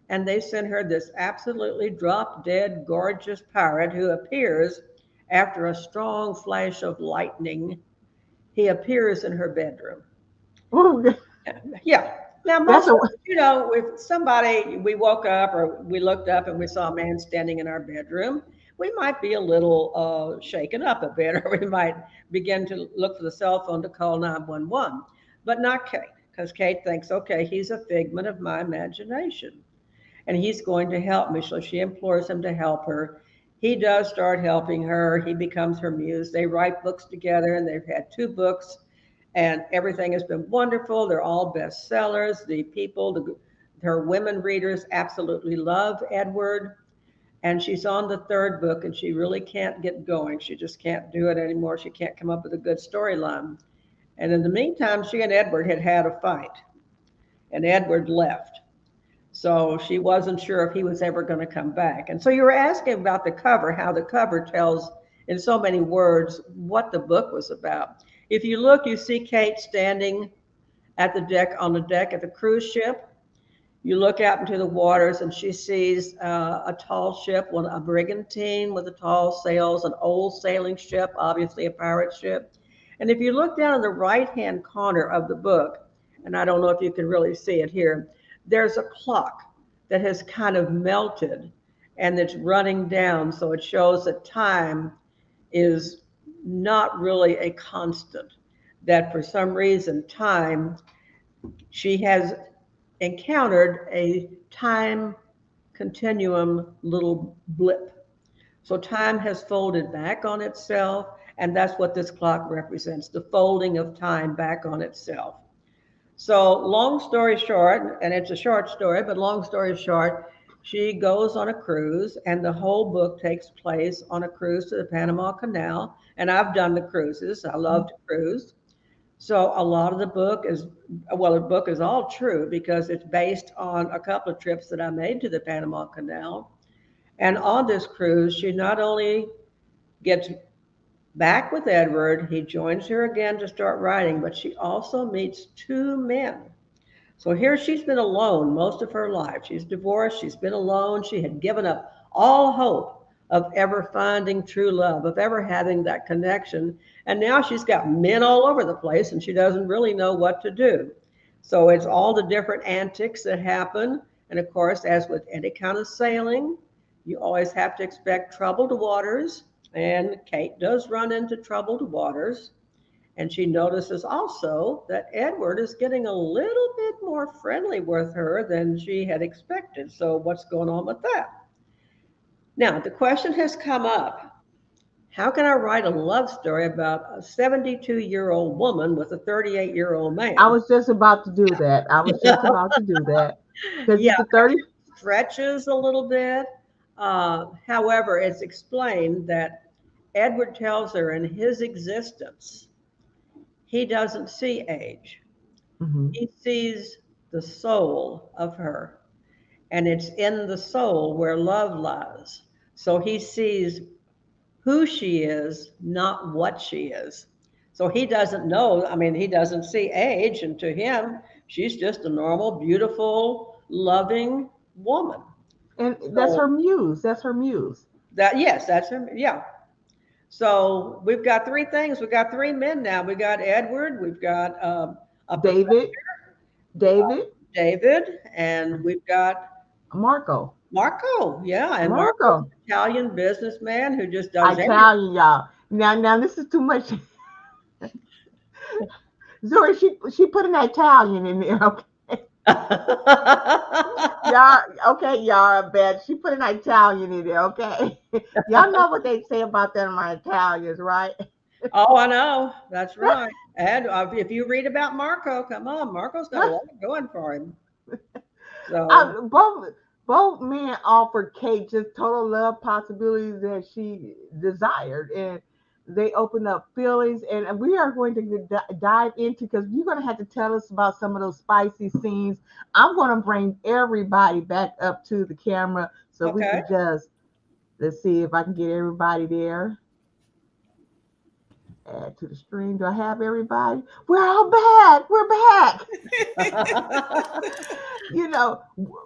and they sent her this absolutely drop dead, gorgeous pirate who appears after a strong flash of lightning. He appears in her bedroom. Ooh, Yeah. Now, that's most a of us, if somebody, we woke up or we looked up and we saw a man standing in our bedroom, we might be a little shaken up a bit, or we might begin to look for the cell phone to call 911. But not Kate, because Kate thinks, okay, he's a figment of my imagination and he's going to help me. So she implores him to help her. He does start helping her. He becomes her muse. They write books together, and they've had 2 books, and everything has been wonderful. They're all bestsellers. Her women readers absolutely love Edward. And she's on the 3rd book, and she really can't get going. She just can't do it anymore. She can't come up with a good storyline. And in the meantime, she and Edward had had a fight, and Edward left. So she wasn't sure if he was ever going to come back. And so you were asking about the cover, how the cover tells in so many words what the book was about. If you look, you see Kate standing at the deck, on the deck at the cruise ship. You look out into the waters and she sees a tall ship, a brigantine with the tall sails, an old sailing ship, obviously a pirate ship. And if you look down in the right-hand corner of the book, and I don't know if you can really see it here, there's a clock that has kind of melted and it's running down. So it shows that time is not really a constant, that for some reason, she has encountered a time continuum little blip. So time has folded back on itself, and that's what this clock represents, the folding of time back on itself. So, long story short, and it's a short story, but long story short, she goes on a cruise, and the whole book takes place on a cruise to the Panama Canal. And I've done the cruises, I love to cruise. So, a lot of the book is, well, the book is all true because it's based on a couple of trips that I made to the Panama Canal. And on this cruise, she not only gets back with Edward, he joins her again to start writing, but she also meets 2 men. So here she's been alone most of her life. She's divorced, she's been alone, she had given up all hope of ever finding true love, of ever having that connection. And now she's got men all over the place and she doesn't really know what to do. So it's all the different antics that happen. And of course, as with any kind of sailing, you always have to expect troubled waters. And Kate does run into troubled waters. And she notices also that Edward is getting a little bit more friendly with her than she had expected. So, what's going on with that? Now, the question has come up, how can I write a love story about a 72-year-old woman with a 38-year-old man? I was just about to do that. I was just about to do that. Because Yeah, the 30. stretches a little bit. However, it's explained that Edward tells her in his existence, he doesn't see age. Mhm. He sees the soul of her, and it's in the soul where love lies. So he sees who she is, not what she is. So he doesn't know, I mean, he doesn't see age, and to him, she's just a normal, beautiful, loving woman. And that's So her muse. That's her muse. that, yes, that's him. Yeah. So we've got three things. We've got three men now. We got Edward, we've got a David, David, David, and we've got Marco. Marco. Yeah, and Marco's Marco. an Italian businessman who just does everything. Italian, y'all. Now this is too much. Zuri, she put an Italian in there. Okay. Y'all, okay, y'all, bad. She put an Italian in there, okay? Y'all know what they say about them, my Italians, right? Oh, I know. That's right. And if you read about Marco, come on, Marco's got a lot going for him. So Both men offered Kate just total love possibilities that she desired, and they opened up feelings. And we are going to dive into, because you're going to have to tell us about some of those spicy scenes. I'm going to bring everybody back up to the camera so we okay. can just, let's see if I can get everybody there. Add to the stream. Do I have everybody? We're all back. We're back.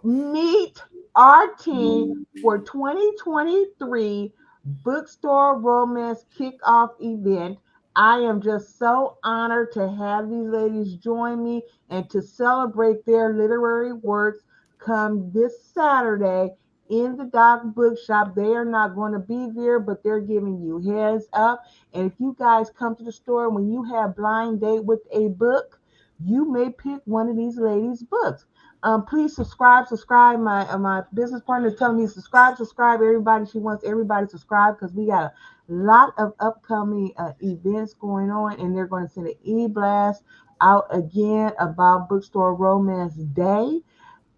Meet our team for 2023 Bookstore Romance Kickoff event. I am just so honored to have these ladies join me and to celebrate their literary works come this Saturday in the Dock Bookshop. They are not going to be there, but they're giving you heads up. And if you guys come to the store when you have blind date with a book, you may pick one of these ladies' books. Please subscribe. My business partner is telling me subscribe. Everybody, she wants everybody to subscribe because we got a lot of upcoming events going on, and they're going to send an e-blast out again about Bookstore Romance Day.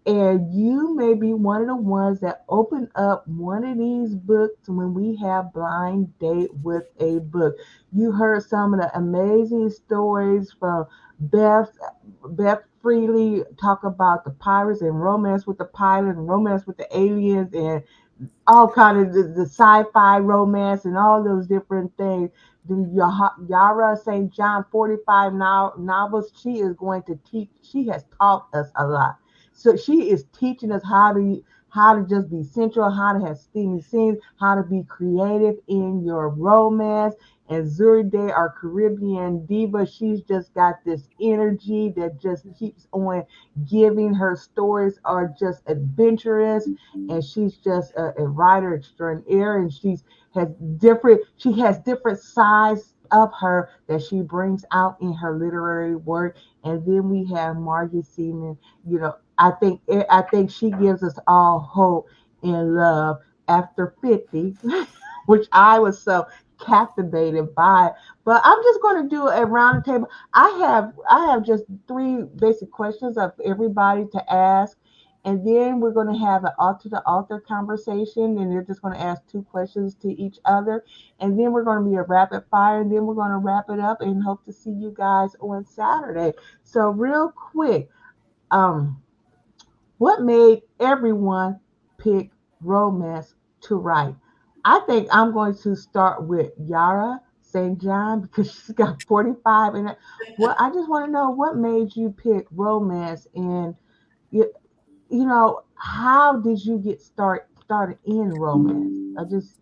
And you may be one of the ones that open up one of these books when we have blind date with a book. You heard some of the amazing stories from Beth Freely talk about the pirates and romance with the pilot and romance with the aliens and all kind of the sci-fi romance and all those different things. The Yara St. John 45 novels, she is going to teach. She has taught us a lot. So she is teaching us how to just be sensual, how to have steamy scenes, how to be creative in your romance. And Zuri Day, our Caribbean diva, she's just got this energy that just keeps on giving. Her stories are just adventurous, and she's just a writer extraordinaire, and she has different sides of her that she brings out in her literary work. And then we have Margie Seaman. I think she gives us all hope and love after 50, which I was so captivated by. But I'm just going to do a round table. I have just three basic questions of everybody to ask, and then we're going to have an author to author conversation, and they're just going to ask two questions to each other, and then we're going to be a rapid fire, and then we're going to wrap it up and hope to see you guys on Saturday. So real quick, what made everyone pick romance to write? I think I'm going to start with Yara St. John because she's got 45. And I just want to know what made you pick romance, and how did you get started in romance?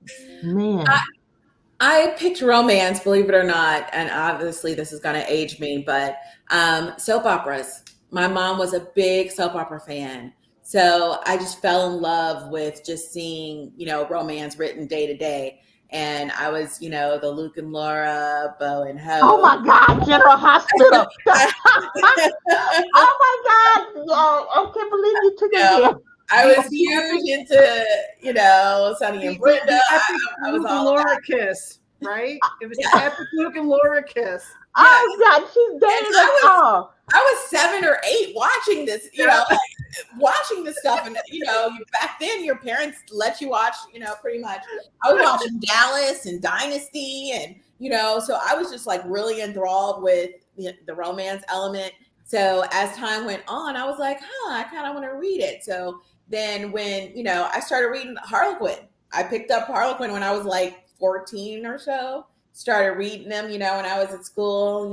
I picked romance, believe it or not, and obviously this is going to age me, but soap operas. My mom was a big soap opera fan. So I just fell in love with just seeing, romance written day to day. And I was, the Luke and Laura, Bo and Ho. Oh my God, General Hospital. Oh my God. Oh, I can't believe you took it there. I was huge into, Sonny and Brenda. I was Luke all and Laura about kiss, right? It was the epic Luke and Laura kiss. Oh God, she's dating us all. I was 7 or 8 watching this, watching this stuff. And, back then your parents let you watch, pretty much. I was watching Dallas and Dynasty and, so I was just like really enthralled with the romance element. So as time went on, I was like, I kind of want to read it. So then when, I started reading Harlequin, I picked up Harlequin when I was like 14 or so, started reading them, when I was at school,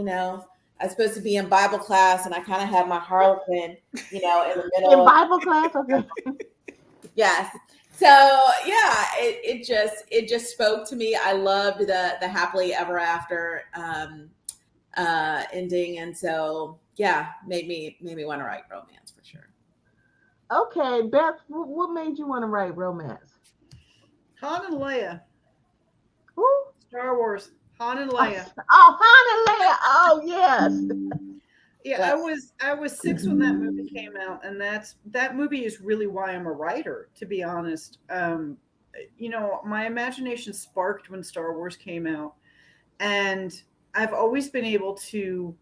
I was supposed to be in Bible class and I kind of had my Harlequin, in the middle. In Bible class? Okay. Yes. So yeah, it just spoke to me. I loved the happily ever after ending. And so yeah, made me want to write romance for sure. Okay, Beth, what made you want to write romance? Han and Leia. Who? Star Wars. Han and Leia. Oh, Han and Leia. Oh, yes. Yeah, I was 6 when that movie came out, and that movie is really why I'm a writer, to be honest. My imagination sparked when Star Wars came out, and I've always been able to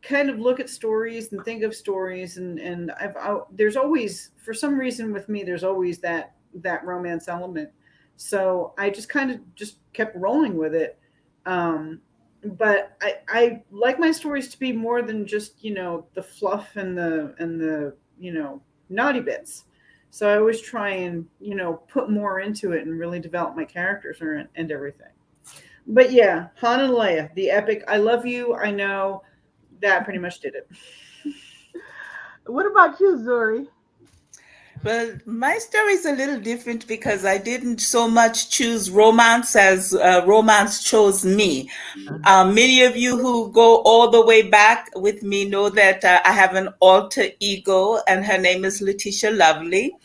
kind of look at stories and think of stories, and there's always, for some reason with me, there's always that romance element. So I just kind of just kept rolling with it. But I like my stories to be more than just, the fluff and the naughty bits. So I always try and, put more into it and really develop my characters and everything. But yeah, Han and Leia, the epic, I love you, I know, that pretty much did it. What about you, Zuri? Well, my story is a little different because I didn't so much choose romance as romance chose me. Many of you who go all the way back with me know that I have an alter ego, and her name is Letitia Lovely.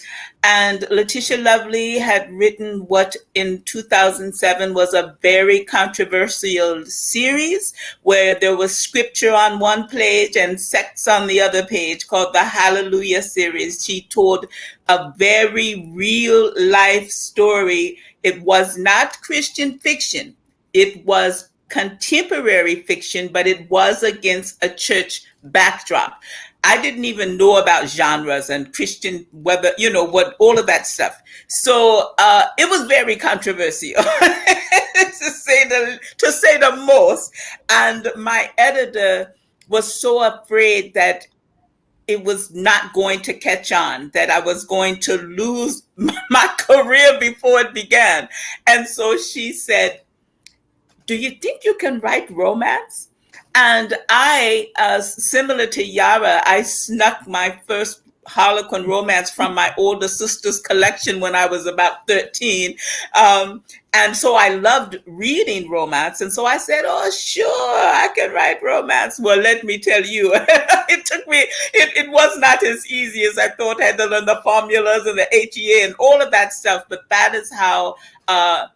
And Letitia Lovely had written what in 2007 was a very controversial series where there was scripture on one page and sex on the other page, called the Hallelujah series. She told a very real life story. It was not Christian fiction. It was contemporary fiction, but it was against a church backdrop. I didn't even know about genres and Christian, whether, what, all of that stuff. So it was very controversial, to say the most. And my editor was so afraid that it was not going to catch on, that I was going to lose my career before it began. And so she said, "Do you think you can write romance?" And I, similar to Yara, I snuck my first Harlequin romance from my older sister's collection when I was about 13. And so I loved reading romance. And so I said, "Oh, sure, I can write romance." Well, let me tell you, it was not as easy as I thought. I had to learn the formulas and the HEA and all of that stuff. But that is how I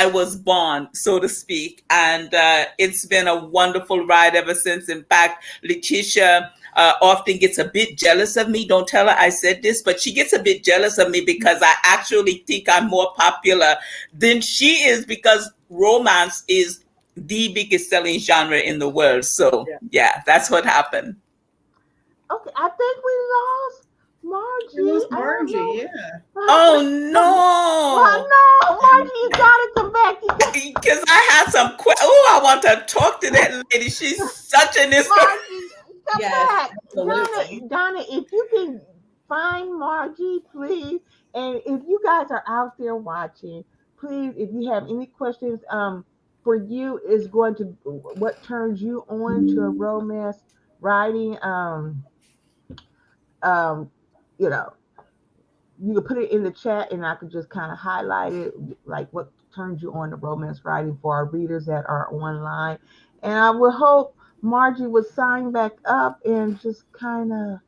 was born, so to speak. And it's been a wonderful ride ever since. In fact, Letitia often gets a bit jealous of me. Don't tell her I said this, but she gets a bit jealous of me because I actually think I'm more popular than she is, because romance is the biggest selling genre in the world. So yeah, that's what happened. Okay, I think we lost Margie. It was Margie, yeah. Oh no! Oh no, Margie, you gotta come back. Because I had some I want to talk to that lady. She's such an inspiration. Come back. Donna, if you can find Margie, please. And if you guys are out there watching, please, if you have any questions, for you is going to what turns you on to a romance writing, you can put it in the chat and I could just kind of highlight it, like what turns you on to romance writing for our readers that are online. And I would hope Margie would sign back up and just kind of,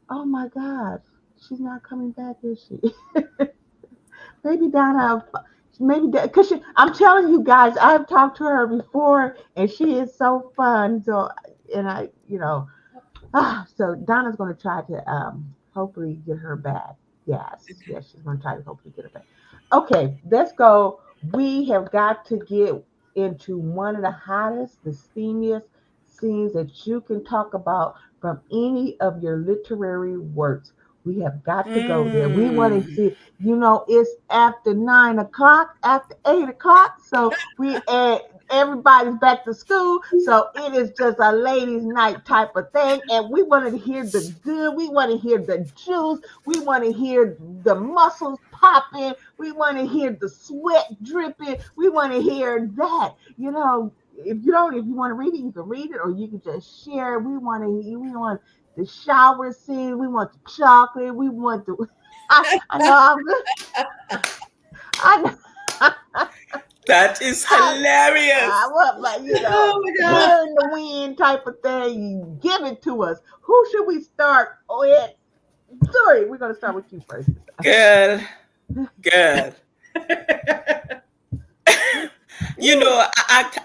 oh my God, she's not coming back, is she? Maybe Donna, maybe that because I'm telling you guys, I've talked to her before, and she is so fun. So, and so Donna's going to try to hopefully get her back. Yes, she's going to try to hopefully get her back. Okay, let's go. We have got to get into one of the hottest, the steamiest scenes that you can talk about from any of your literary works. We have got to go there. We want to see, it's after 9 o'clock, after 8 o'clock. So everybody's back to school. So it is just a ladies' night type of thing. And we want to hear the good. We want to hear the juice. We want to hear the muscles popping. We want to hear the sweat dripping. We want to hear that. If you want to read it, you can read it, or you can just share it. We want the shower scene. We want the chocolate. We want the. I know. I know. That is hilarious. I want blowing the wind type of thing. You give it to us. Who should we start with? Sorry, we're gonna start with you first. Good.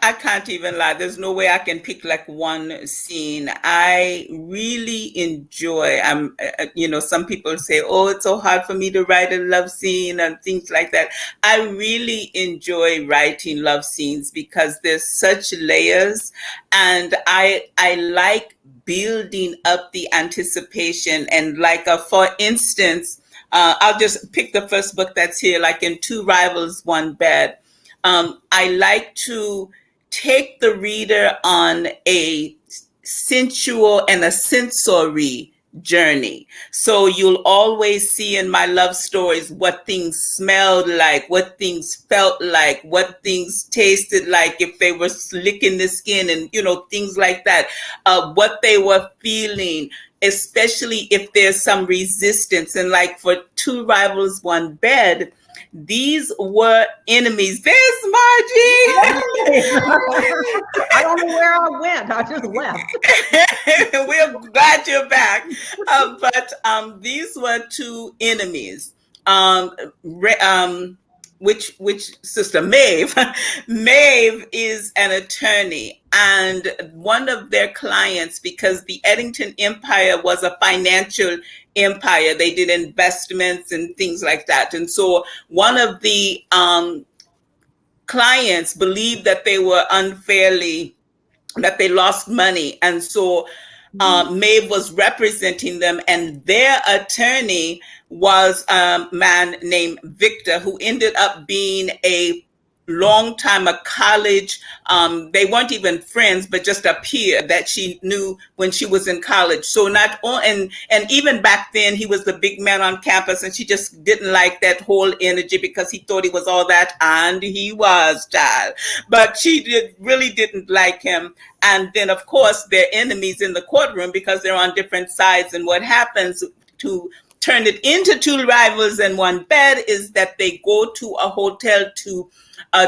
I can't even lie. There's no way I can pick like one scene. I really enjoy. Some people say, "Oh, it's so hard for me to write a love scene" and things like that. I really enjoy writing love scenes because there's such layers, and I like building up the anticipation. And for instance, I'll just pick the first book that's here, like in Two Rivals, One Bed. I like to take the reader on a sensual and a sensory journey. So you'll always see in my love stories what things smelled like, what things felt like, what things tasted like if they were licking the skin and, things like that, what they were feeling, especially if there's some resistance. And like for Two Rivals, One Bed, these were enemies. There's Margie. I don't know where I went. I just left. We're glad you're back. But these were two enemies. Which sister? Maeve. Maeve is an attorney, and one of their clients, because the Eddington Empire was a financial empire, they did investments and things like that. And so one of the clients believed that they were that they lost money. And so Maeve was representing them, and their attorney was a man named Victor, who ended up being a long time a college. They weren't even friends, but just a peer that she knew when she was in college. So not only, and even back then he was the big man on campus, and she just didn't like that whole energy because he thought he was all that, and he was, child. But she really didn't like him. And then of course they're enemies in the courtroom because they're on different sides. And what happens to turn it into Two Rivals and One Bed is that they go to a hotel to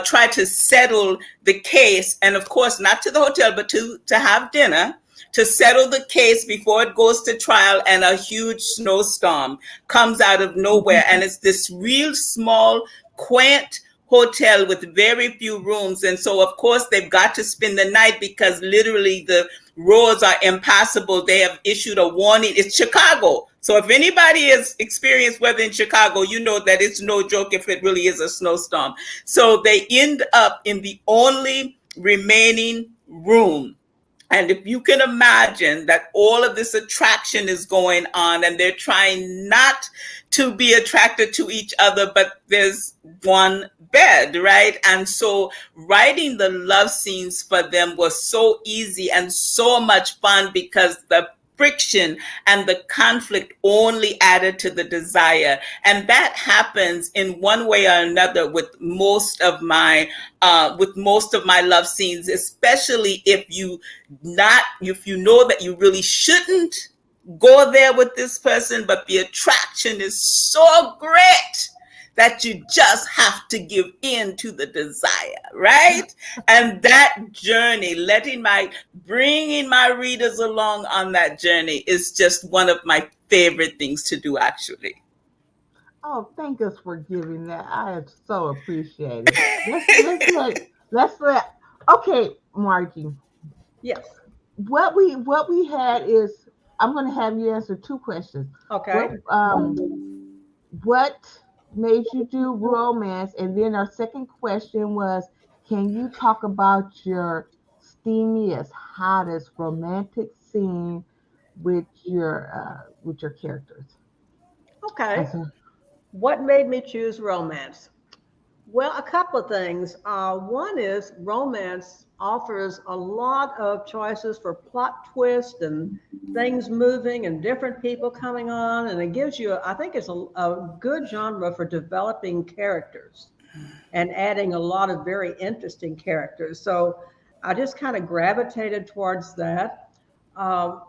try to settle the case. And of course, not to the hotel, but to have dinner, to settle the case before it goes to trial. And a huge snowstorm comes out of nowhere. And it's this real small, quaint hotel with very few rooms. And so, of course, they've got to spend the night because literally the roads are impassable. They have issued a warning. It's Chicago. So if anybody has experienced weather in Chicago, you know that it's no joke if it really is a snowstorm. So they end up in the only remaining room. And if you can imagine that all of this attraction is going on and they're trying not to be attracted to each other, but there's one bed, right? And so writing the love scenes for them was so easy and so much fun because the friction and the conflict only added to the desire. And that happens in one way or another with most of my love scenes, especially if you know that you really shouldn't go there with this person, but the attraction is so great that you just have to give in to the desire, right? And that journey, bringing my readers along on that journey is just one of my favorite things to do, actually. Oh, thank us for giving that. I so appreciate it. Let's let. Okay, Margie. Yes. What we had is I'm going to have you answer two questions. What Okay. what made you do romance? And then our second question was, can you talk about your steamiest, hottest romantic scene with your characters? Okay. That's it. What made me choose romance? Well, a couple of things. One is romance offers a lot of choices for plot twist and things moving and different people coming on, and it gives you, I think it's a good genre for developing characters and adding a lot of very interesting characters. So I just kind of gravitated towards that. Um,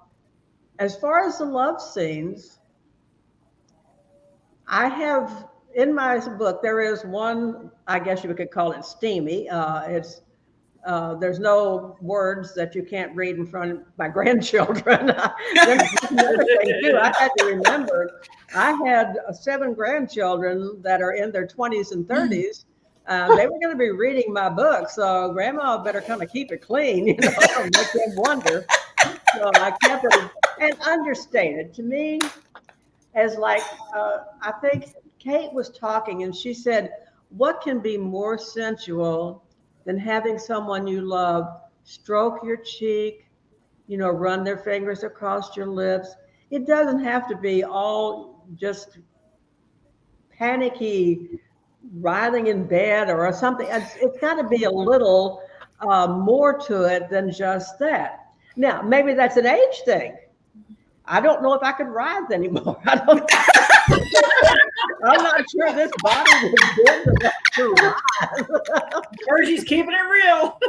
as far as the love scenes, I have in my book, there is one, I guess you could call it steamy. It's there's no words that you can't read in front of my grandchildren. Then another thing too, I had to remember I had 7 grandchildren that are in their 20s and 30s. They were going to be reading my book, so Grandma better kind of keep it clean, make them wonder. So I kept it and understated to me as like I think Kate was talking and she said, "What can be more sensual than having someone you love stroke your cheek, run their fingers across your lips? It doesn't have to be all just panicky, writhing in bed or something. It's got to be a little more to it than just that. Now, maybe that's an age thing. I don't know if I could writhe anymore. I don't. I'm not sure this body was built enough to rise. Virgie's keeping it real.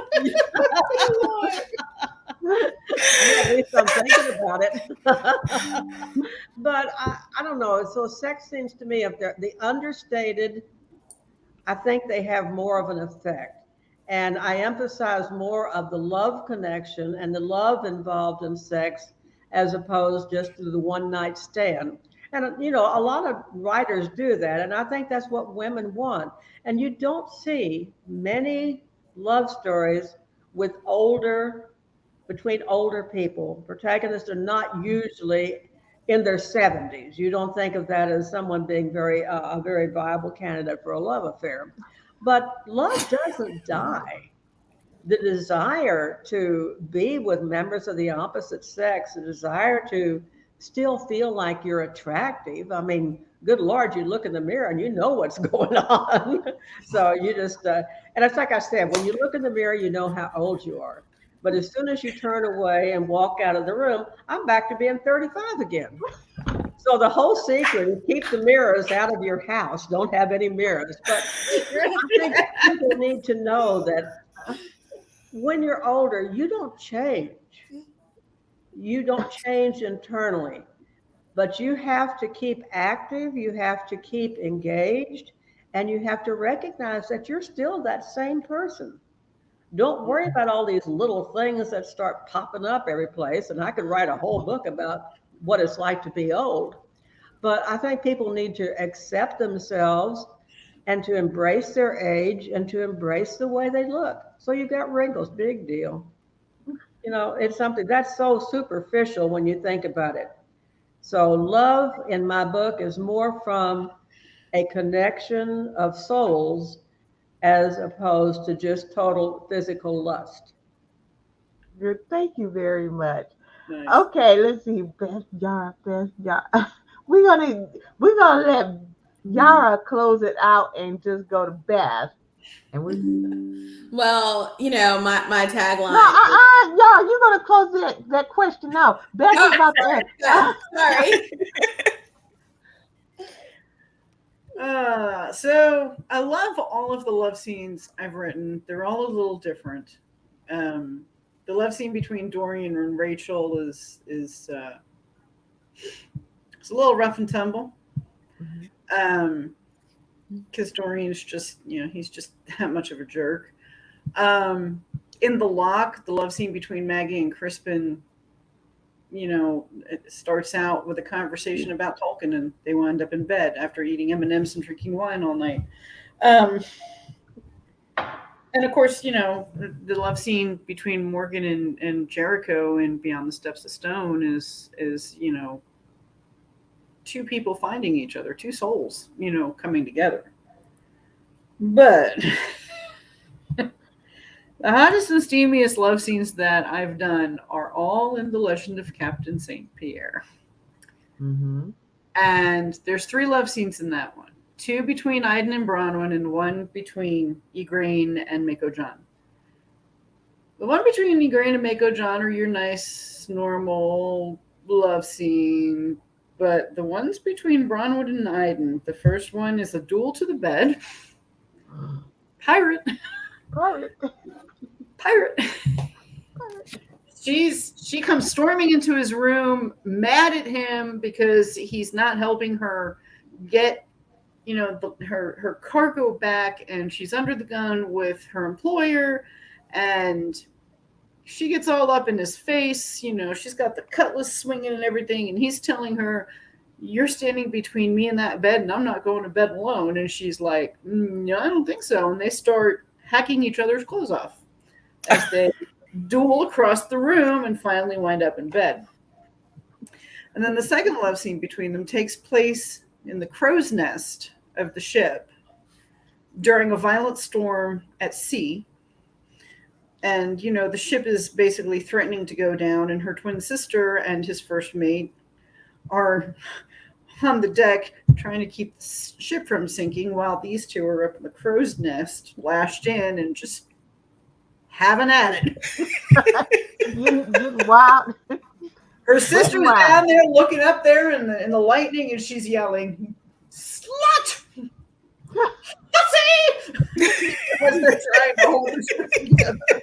At least I'm thinking about it. But I don't know. So sex seems to me, if they're the understated, I think they have more of an effect. And I emphasize more of the love connection and the love involved in sex as opposed just to the one night stand. And, a lot of writers do that. And I think that's what women want. And you don't see many love stories with between older people. Protagonists are not usually in their 70s. You don't think of that as someone being a very viable candidate for a love affair. But love doesn't die. The desire to be with members of the opposite sex, the desire to still feel like you're attractive. I mean, good Lord, you look in the mirror and you know what's going on. So you just, and it's like I said, when you look in the mirror, you know how old you are. But as soon as you turn away and walk out of the room, I'm back to being 35 again. So the whole secret is keep the mirrors out of your house. Don't have any mirrors. But I think people need to know that when you're older, you don't change. You don't change internally, but you have to keep active, you have to keep engaged, and you have to recognize that you're still that same person. Don't worry about all these little things that start popping up every place. And I could write a whole book about what it's like to be old. But I think people need to accept themselves and to embrace their age and to embrace the way they look. So you've got wrinkles, big deal. It's something that's so superficial when you think about it. So love in my book is more from a connection of souls as opposed to just total physical lust. Good. Thank you very much. Nice. Okay, let's see. Best Yara. We're gonna let Yara close it out and just go to Beth. And we Well, my tagline. no, Yara, you're gonna close that question out. Beth is about to ask. Sorry. So I love all of the love scenes I've written. They're all a little different. The love scene between Dorian and Rachel is it's a little rough and tumble. Because Dorian's just he's just that much of a jerk. In The Lock, the love scene between Maggie and Crispin it starts out with a conversation about Tolkien, and they wind up in bed after eating M&Ms and drinking wine all night. And of course, the love scene between Morgan and Jericho in Beyond the Steps of Stone is two people finding each other, two souls, coming together. But the hottest and steamiest love scenes that I've done are all in The Legend of Captain St. Pierre. Mm-hmm. And there's 3 love scenes in that one. 2 between Iden and Bronwyn, and 1 between Igraine and Mako John. The one between Igraine and Mako John are your nice, normal love scene. But the ones between Bronwyn and Iden, the first one is a duel to the bed. Pirate. She comes storming into his room, mad at him because he's not helping her get her cargo back, and she's under the gun with her employer, and she gets all up in his face. She's got the cutlass swinging and everything, and he's telling her, "You're standing between me and that bed, and I'm not going to bed alone." And she's like, "No, I don't think so." And they start hacking each other's clothes off as they duel across the room and finally wind up in bed. And then the second love scene between them takes place in the crow's nest of the ship during a violent storm at sea. And, the ship is basically threatening to go down, and her twin sister and his first mate are on the deck trying to keep the ship from sinking, while these two are up in the crow's nest, lashed in and just having at it. Getting wild. Her sister's down there looking up there in the lightning, and she's yelling, "Slut! Pussy!" As they're trying to hold the ship together.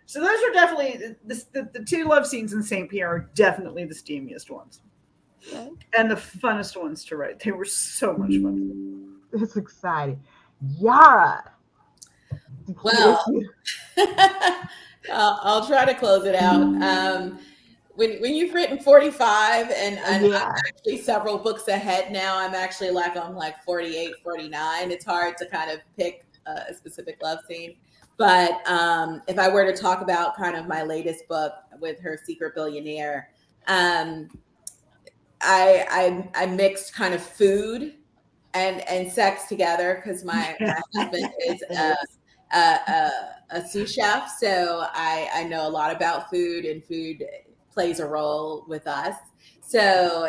So those are definitely the 2 love scenes in St. Pierre are definitely the steamiest ones. Okay. And the funnest ones to write. They were so much fun. It's exciting. Yara. Well, I'll try to close it out. When you've written 45 and I'm actually several books ahead now, I'm actually on 48, 49. It's hard to kind of pick a specific love scene. But if I were to talk about kind of my latest book with her Secret Billionaire, I mixed kind of food and sex together because my husband is a sous chef, so I know a lot about food, and food plays a role with us. So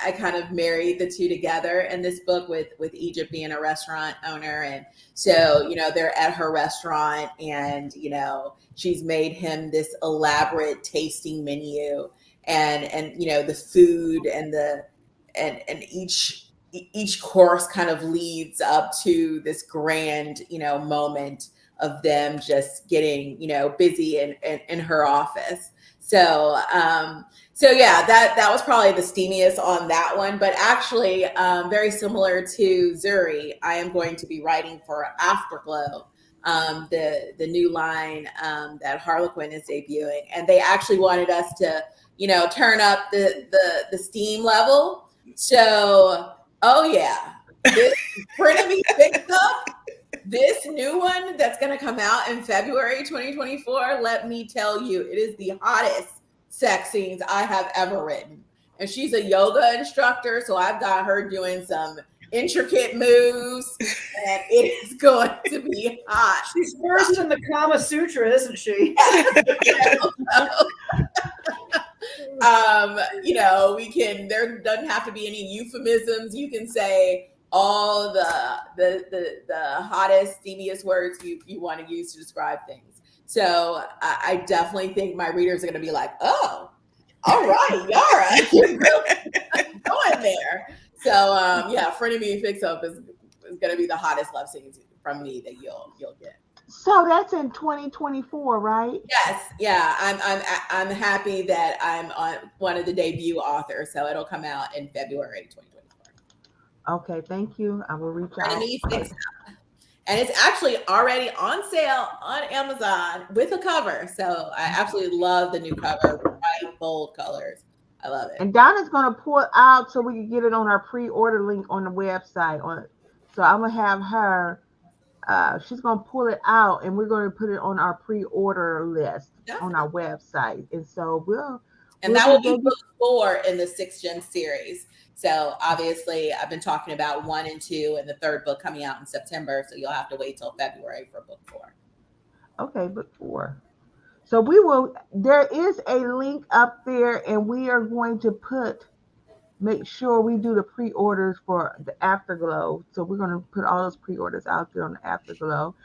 I kind of married the 2 together in this book with Egypt being a restaurant owner. And so, they're at her restaurant, and, she's made him this elaborate tasting menu, and the food and each course kind of leads up to this grand, moment of them just getting, busy in her office. So yeah, that was probably the steamiest on that one. But actually, very similar to Zuri, I am going to be writing for Afterglow, the new line that Harlequin is debuting, and they actually wanted us to, turn up the steam level. So, oh yeah, this Frenemy Fix Up, this new one that's going to come out in February 2024, let me tell you, it is the hottest sex scenes I have ever written. And she's a yoga instructor, so I've got her doing some intricate moves, and it is going to be hot. She's versed in the Kama Sutra, isn't she? There doesn't have to be any euphemisms. You can say all the hottest, steamiest words you want to use to describe things. So I definitely think my readers are going to be like, "Oh, all right, Yara, you're going there." So Frenemy Fix Up is going to be the hottest love scenes from me that you'll get. So that's in 2024, right? Yes, yeah. I'm happy that I'm on one of the debut authors, so it'll come out in February 2024. Okay, thank you. I will reach out. Frenemy Fix Up. And it's actually already on sale on Amazon with a cover. So I absolutely love the new cover, bright, bold colors. I love it. And Donna's gonna pull it out so we can get it on our pre-order link on the website. So I'm gonna have her. She's gonna pull it out, and we're gonna put it on our pre-order list on our website. And so that will be book 4 in the 6th Gen series. So obviously, I've been talking about 1 and 2, and the 3rd book coming out in September. So you'll have to wait till February for book 4. Okay, book 4. So there is a link up there, and we are going to make sure we do the pre-orders for the Afterglow. So we're going to put all those pre-orders out there on the Afterglow.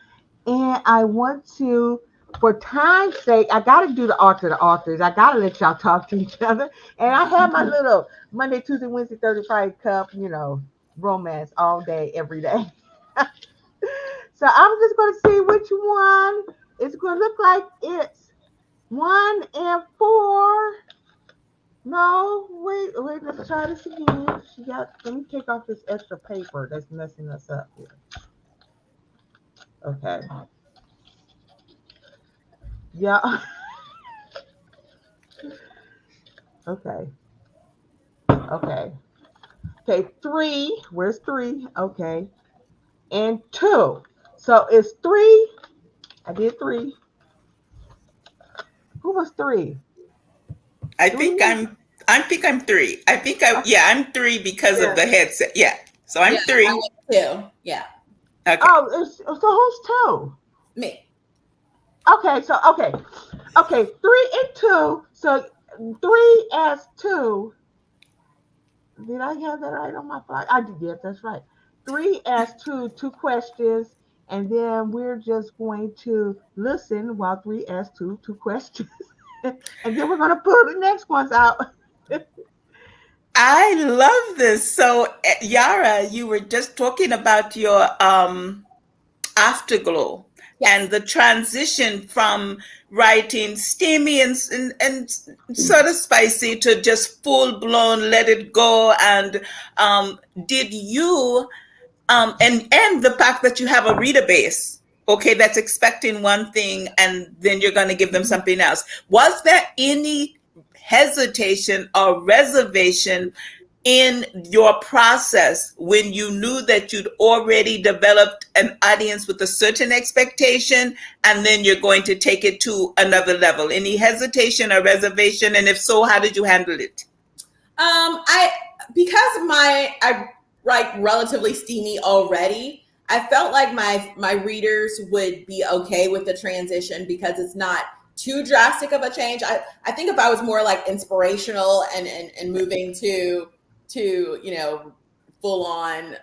And I want to, for time's sake, I got to do the authors. I got to let y'all talk to each other. And I have my little Monday, Tuesday, Wednesday, Thursday, Friday cup, romance all day, every day. So I'm just going to see which one. It's going to look like it's 1 and 4. No, wait, let's try this again. Let me take off this extra paper that's messing us up here. Okay. Yeah. Okay. 3. Where's 3? Okay. And 2. So it's 3. I did 3. Who was 3? I think I'm 3. I'm 3 because of the headset. Yeah. So I'm 3. I was 2. Yeah. Okay. Oh, so who's 2? Me. Okay, so okay, 3 and 2. So 3 as 2. Did I have that right on my file? I did. Yes, that's right. 3 as 2 questions, and then we're just going to listen while 3 as 2 questions, and then we're going to pull the next ones out. I love this. So, Yara, you were just talking about your Afterglow. Yes. And the transition from writing steamy and sort of spicy to just full blown let it go. And did you and the fact that you have a reader base, okay, that's expecting one thing and then you're going to give them something else. Was there any hesitation or reservation in your process when you knew that you'd already developed an audience with a certain expectation and then you're going to take it to another level? Any hesitation or reservation? And if so, how did you handle it? Because I write relatively steamy already, I felt like my readers would be okay with the transition because it's not too drastic of a change. I think if I was more like inspirational and moving to full on,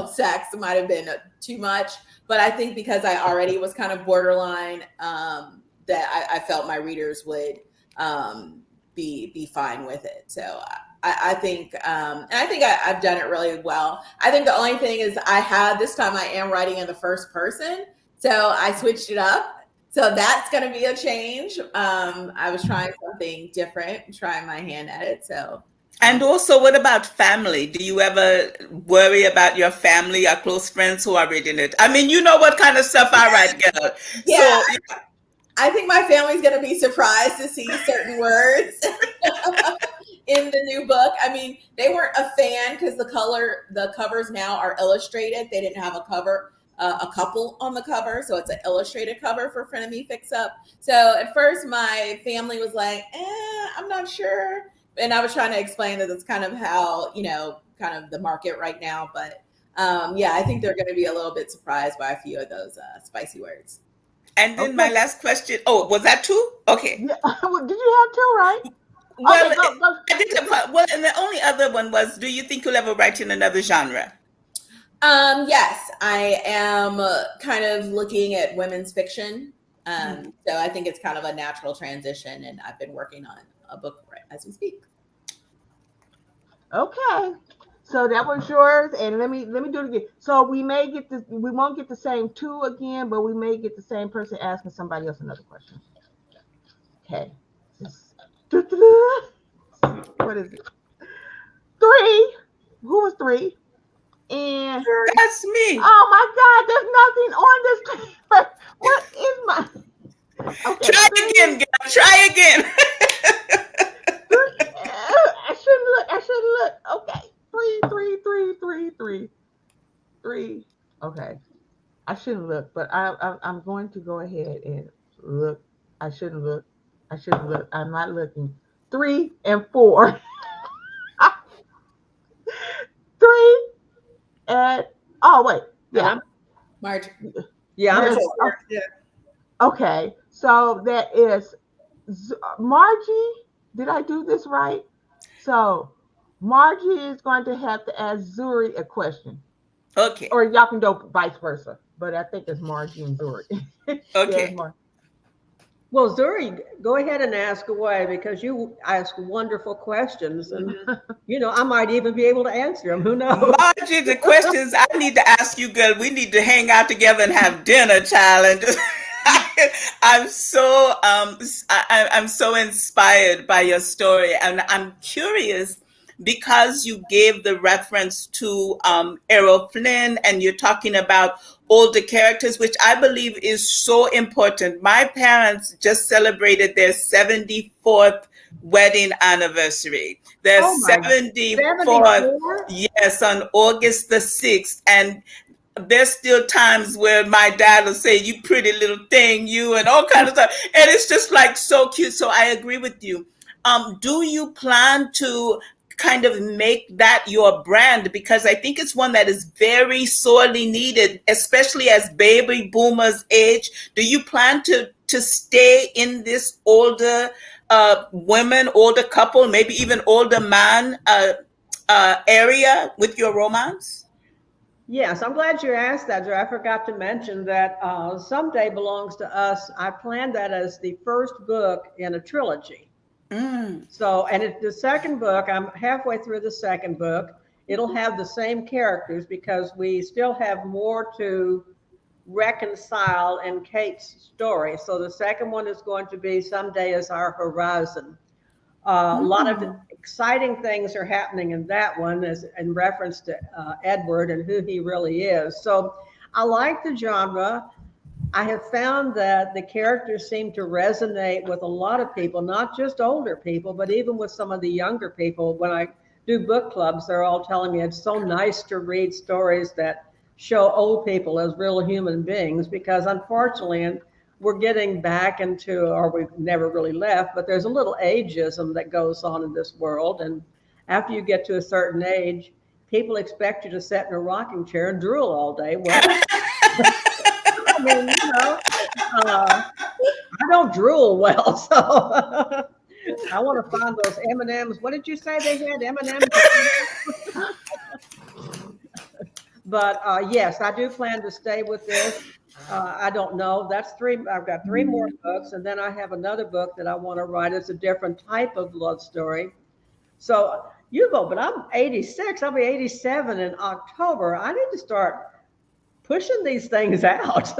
sex, it might have been too much. But I think because I already was kind of borderline, that I felt my readers would be fine with it. So I think, and I think I've done it really well. I think the only thing is this time I am writing in the first person. So I switched it up. So that's going to be a change. I was trying something different, trying my hand at it. So. And also, what about family? Do you ever worry about your family or close friends who are reading it? I mean, you know what kind of stuff I write, girl. Yeah. So, I think my family's going to be surprised to see certain words in the new book. I mean, they weren't a fan because the covers now are illustrated. They didn't have a couple on the cover. So it's an illustrated cover for Frenemy Fix Up. So at first my family was like, I'm not sure. And I was trying to explain that it's kind of how, kind of the market right now. But I think they're going to be a little bit surprised by a few of those spicy words. And then my last question. Oh, was that 2? Okay. Did you have 2, right? Well, I did well, and the only other one was, do you think you'll ever write in another genre? Yes, I am kind of looking at women's fiction. So I think it's kind of a natural transition, and I've been working on a book as we speak. Okay, so that was yours, and let me do it again. So we won't get the same 2 again, but we may get the same person asking somebody else another question. Okay. What is it? 3. Who was 3? And that's me. Oh my God, there's nothing writing on this paper. What is my? Okay, Try three, again, girl. Try again. three. I shouldn't look. I shouldn't look. Okay, three. Okay, I shouldn't look, but I'm going to go ahead and look. I shouldn't look. I shouldn't look. I'm not looking. 3 and 4. 3 and oh wait, yeah. And Marge. yeah, I'm There's, four. Yeah. okay, so that is Margie. Did I do this right? So Margie is going to have to ask Zuri a question, Okay. or y'all can do vice versa. But I think it's Margie and Zuri. Okay. Well, Zuri, go ahead and ask away because you ask wonderful questions, and I might even be able to answer them. Who knows? Margie, the questions I need to ask you, girl, we need to hang out together and have dinner, child. And just, I'm so I'm so inspired by your story, and I'm curious because you gave the reference to Errol Flynn, and you're talking about older characters, which I believe is so important. My parents just celebrated their 74th wedding anniversary. Their Oh my, 74th, 74? yes, on August the 6th. And there's still times where my dad will say, "You pretty little thing, you," and all kinds of stuff. And it's just like so cute. So I agree with you. Do you plan to kind of make that your brand? Because I think it's one that is very sorely needed, especially as baby boomers age. Do you plan to stay in this older women, older couple, maybe even older man area with your romance? Yes, I'm glad you asked that, Joe. I forgot to mention that Someday Belongs to Us. I planned that as the first book in a trilogy. So, and it's the second book. I'm halfway through the second book. It'll have the same characters because we still have more to reconcile in Kate's story. So the second one is going to be Someday is Our Horizon. A lot of exciting things are happening in that one as in reference to Edward and who he really is. So I like the genre. I have found that the characters seem to resonate with a lot of people, not just older people, but even with some of the younger people. When I do book clubs, they're all telling me it's so nice to read stories that show old people as real human beings, because unfortunately, and we're getting back into, or we've never really left, but there's a little ageism that goes on in this world. And after you get to a certain age, people expect you to sit in a rocking chair and drool all day. Well, I mean, I don't drool well, so I want to find those M&Ms. What did you say they had? M&Ms? But yes, I do plan to stay with this. I don't know. That's 3. I've got 3 more books, and then I have another book that I want to write. It's a different type of love story. So you go, but I'm 86. I'll be 87 in October. I need to start pushing these things out.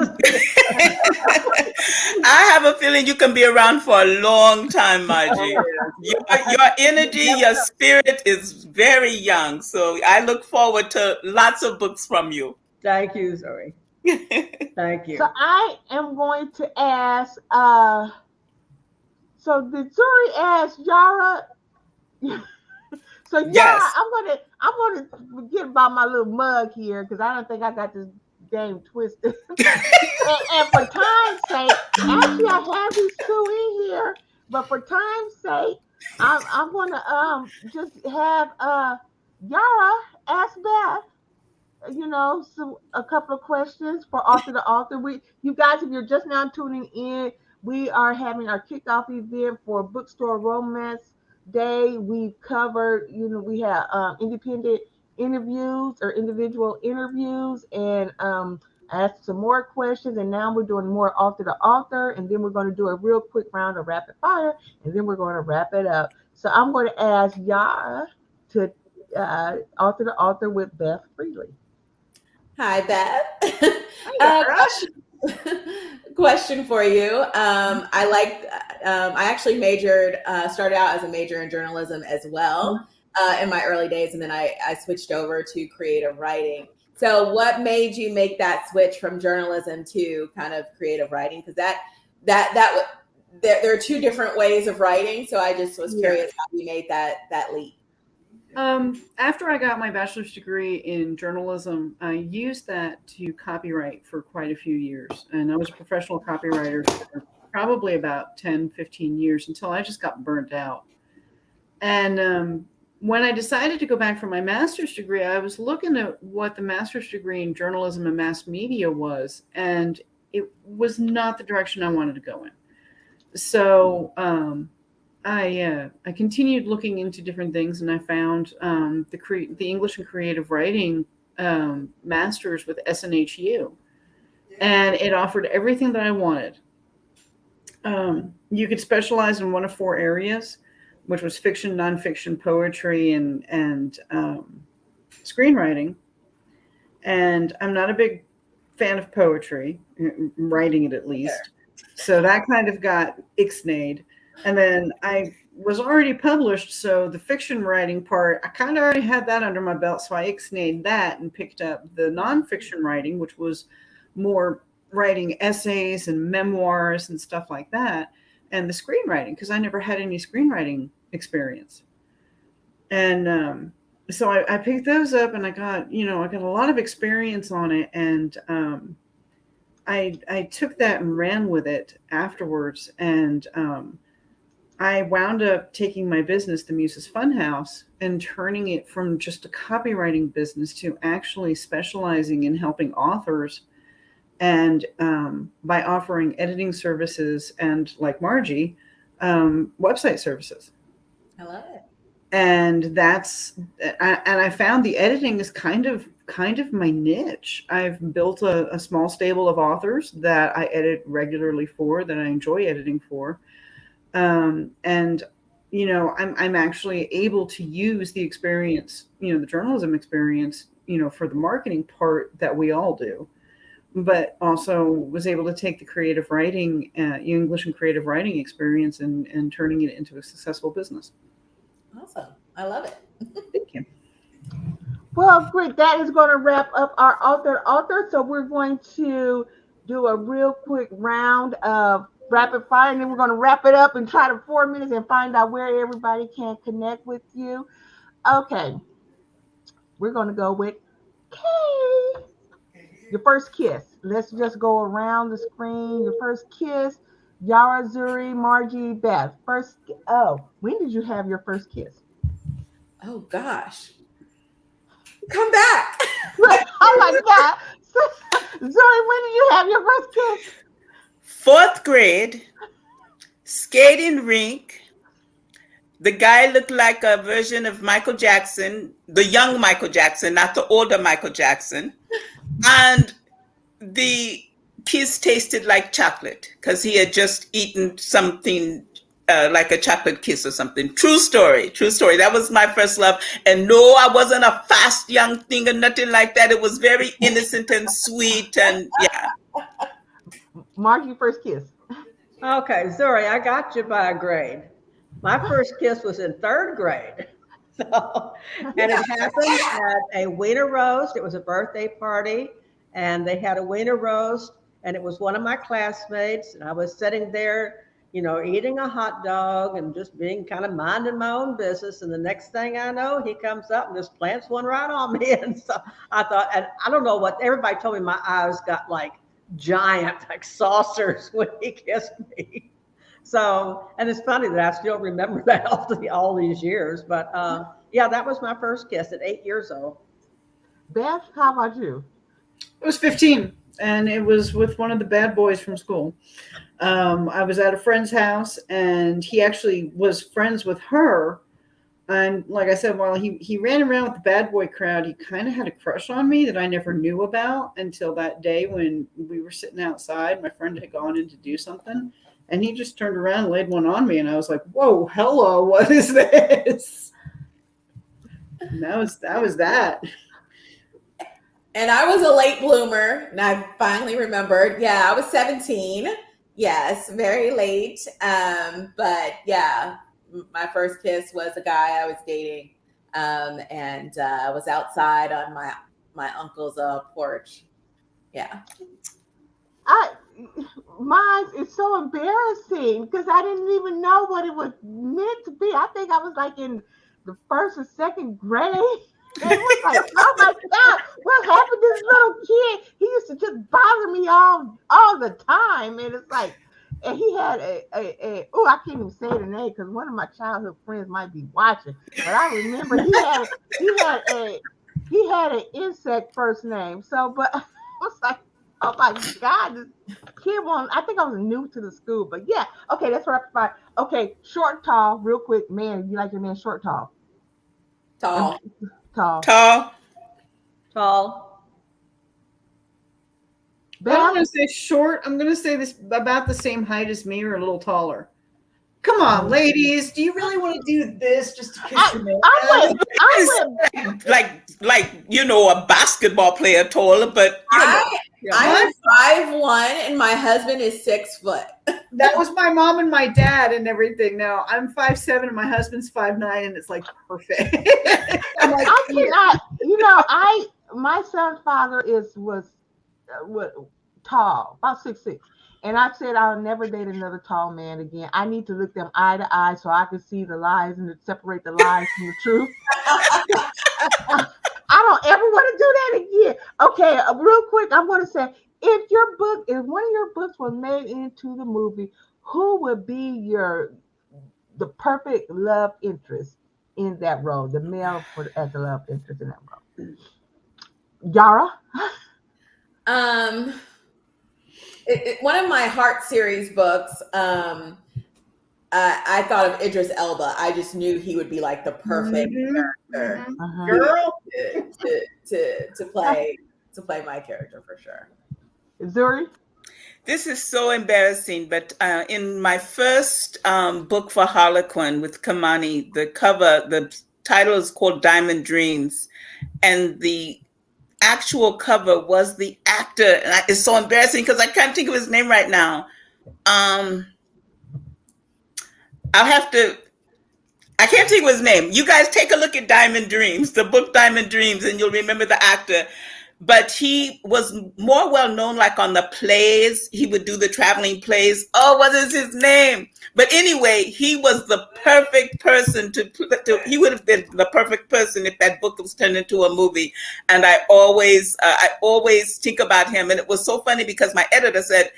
I have a feeling you can be around for a long time, Margie. Your energy, your spirit is very young. So I look forward to lots of books from you. Thank you, Zoe. Thank you. So I am going to ask, so did Zuri ask Yara? So Yara, Yes. I'm gonna forget about my little mug here because I don't think I got this game twisted. and for time's sake, actually I have these 2 in here, but for time's sake, I'm gonna just have Yara ask Beth, a couple of questions for author to author. You guys, if you're just now tuning in, we are having our kickoff event for Bookstore Romance Day. We've covered, we have independent interviews or individual interviews, and asked some more questions, and now we're doing more author to author, and then we're going to do a real quick round of rapid fire, and then we're going to wrap it up. So I'm going to ask Yara to author to author with Beth Freely. Hi, Beth. Yara. Question for you. I actually started out as a major in journalism as well in my early days, and then I switched over to creative writing. So what made you make that switch from journalism to kind of creative writing? Because there are two different ways of writing. So I just was curious how you made that leap. After I got my bachelor's degree in journalism, I used that to copyright for quite a few years. And I was a professional copywriter for probably about 10, 15 years until I just got burnt out. And when I decided to go back for my master's degree, I was looking at what the master's degree in journalism and mass media was, and it was not the direction I wanted to go in. So I continued looking into different things, and I found the English and Creative Writing masters with SNHU, and it offered everything that I wanted. You could specialize in one of four areas, which was fiction, nonfiction, poetry, and screenwriting. And I'm not a big fan of poetry, writing it at least. So that kind of got ixnayed. And then I was already published, so the fiction writing part, I kind of already had that under my belt. So I ixnayed that and picked up the nonfiction writing, which was more writing essays and memoirs and stuff like that, and the screenwriting, because I never had any screenwriting experience. And so I picked those up, and I got a lot of experience on it, and I took that and ran with it afterwards. And I wound up taking my business, the Muses Funhouse, and turning it from just a copywriting business to actually specializing in helping authors, and by offering editing services and, like Margie, website services. I love it. And I found the editing is kind of my niche. I've built a small stable of authors that I edit regularly for, that I enjoy editing for. And I'm actually able to use the experience, the journalism experience, for the marketing part that we all do, but also was able to take the creative writing, English and creative writing experience and turning it into a successful business. Awesome. I love it. Thank you. Well, great. That is going to wrap up our author. So we're going to do a real quick round of rapid fire, and then we're going to wrap it up and try to 4 minutes and find out where everybody can connect with you. Okay. We're going to go with Kay. Your first kiss. Let's just go around the screen. Your first kiss. Yara, Zuri, Margie, Beth. When did you have your first kiss? Oh gosh. Come back. Oh my God. Zuri, when did you have your first kiss? 4th grade, skating rink. The guy looked like a version of Michael Jackson, the young Michael Jackson, not the older Michael Jackson. And the kiss tasted like chocolate because he had just eaten something like a chocolate kiss or something. True story. That was my first love. And no, I wasn't a fast young thing or nothing like that. It was very innocent and sweet. And yeah. Margie, first kiss. Okay, Zuri, I got you by a grade. My first kiss was in 3rd grade. So, and it happened at a wiener roast. It was a birthday party, and they had a wiener roast, and it was one of my classmates, and I was sitting there, eating a hot dog and just being kind of minding my own business. And the next thing I know, he comes up and just plants one right on me. And so I thought, and I don't know what, everybody told me my eyes got like giant, like saucers when he kissed me. So, and it's funny that I still remember that after all these years. But yeah, that was my first kiss at 8 years old. Beth, how about you? I was 15, and it was with one of the bad boys from school. I was at a friend's house, and he actually was friends with her. And like I said, while he ran around with the bad boy crowd, he kind of had a crush on me that I never knew about until that day when we were sitting outside. My friend had gone in to do something, and he just turned around and laid one on me, and I was like, whoa, hello, what is this? And that was that. And I was a late bloomer, and I finally remembered. Yeah, I was 17. Yes, very late. But yeah, my first kiss was a guy I was dating, and I was outside on my uncle's porch. Yeah. Mine is so embarrassing because I didn't even know what it was meant to be. I think I was like in the first or second grade. And it was like, oh my God, what happened to this little kid? He used to just bother me all the time. And it's like, and he had oh, I can't even say the name because one of my childhood friends might be watching. But I remember he had an insect first name. So, but I was like, oh my God, this kid won't. I think I was new to the school, but yeah. Okay, that's what I find. Okay, short, tall, real quick. Man, you like your man short, tall? Tall. Tall. Tall. Tall. I don't Beth? want to say short. I'm going to say this about the same height as me or a little taller. Come on, ladies. Do you really want to do this just to kiss your man? I went Like a basketball player taller, but I'm 5'1" and my husband is 6 foot. That was my mom and my dad and everything. Now I'm 5'7" and my husband's 5'9", and it's like perfect. I'm like, I cannot. My son's father was tall, about 6'6". And I said I'll never date another tall man again. I need to look them eye to eye so I can see the lies and separate the lies from the truth. I don't ever want to do that again. Okay, real quick, I'm going to say, if one of your books was made into the movie, who would be the perfect love interest in that role? The male as the love interest in that role. Yara? One of my Heart series books, I thought of Idris Elba. I just knew he would be like the perfect character girl to play my character for sure. Zuri? This is so embarrassing, but in my first book for Harlequin with Kamani, the title is called Diamond Dreams, and the actual cover was the actor, and it's so embarrassing because I can't think of his name right now. I can't think of his name. You guys take a look at Diamond Dreams, the book Diamond Dreams, and you'll remember the actor. But he was more well known like on the plays. He would do the traveling plays. Oh, what is his name? But anyway, he was the perfect person he would have been the perfect person if that book was turned into a movie. And I always think about him. And it was so funny because my editor said,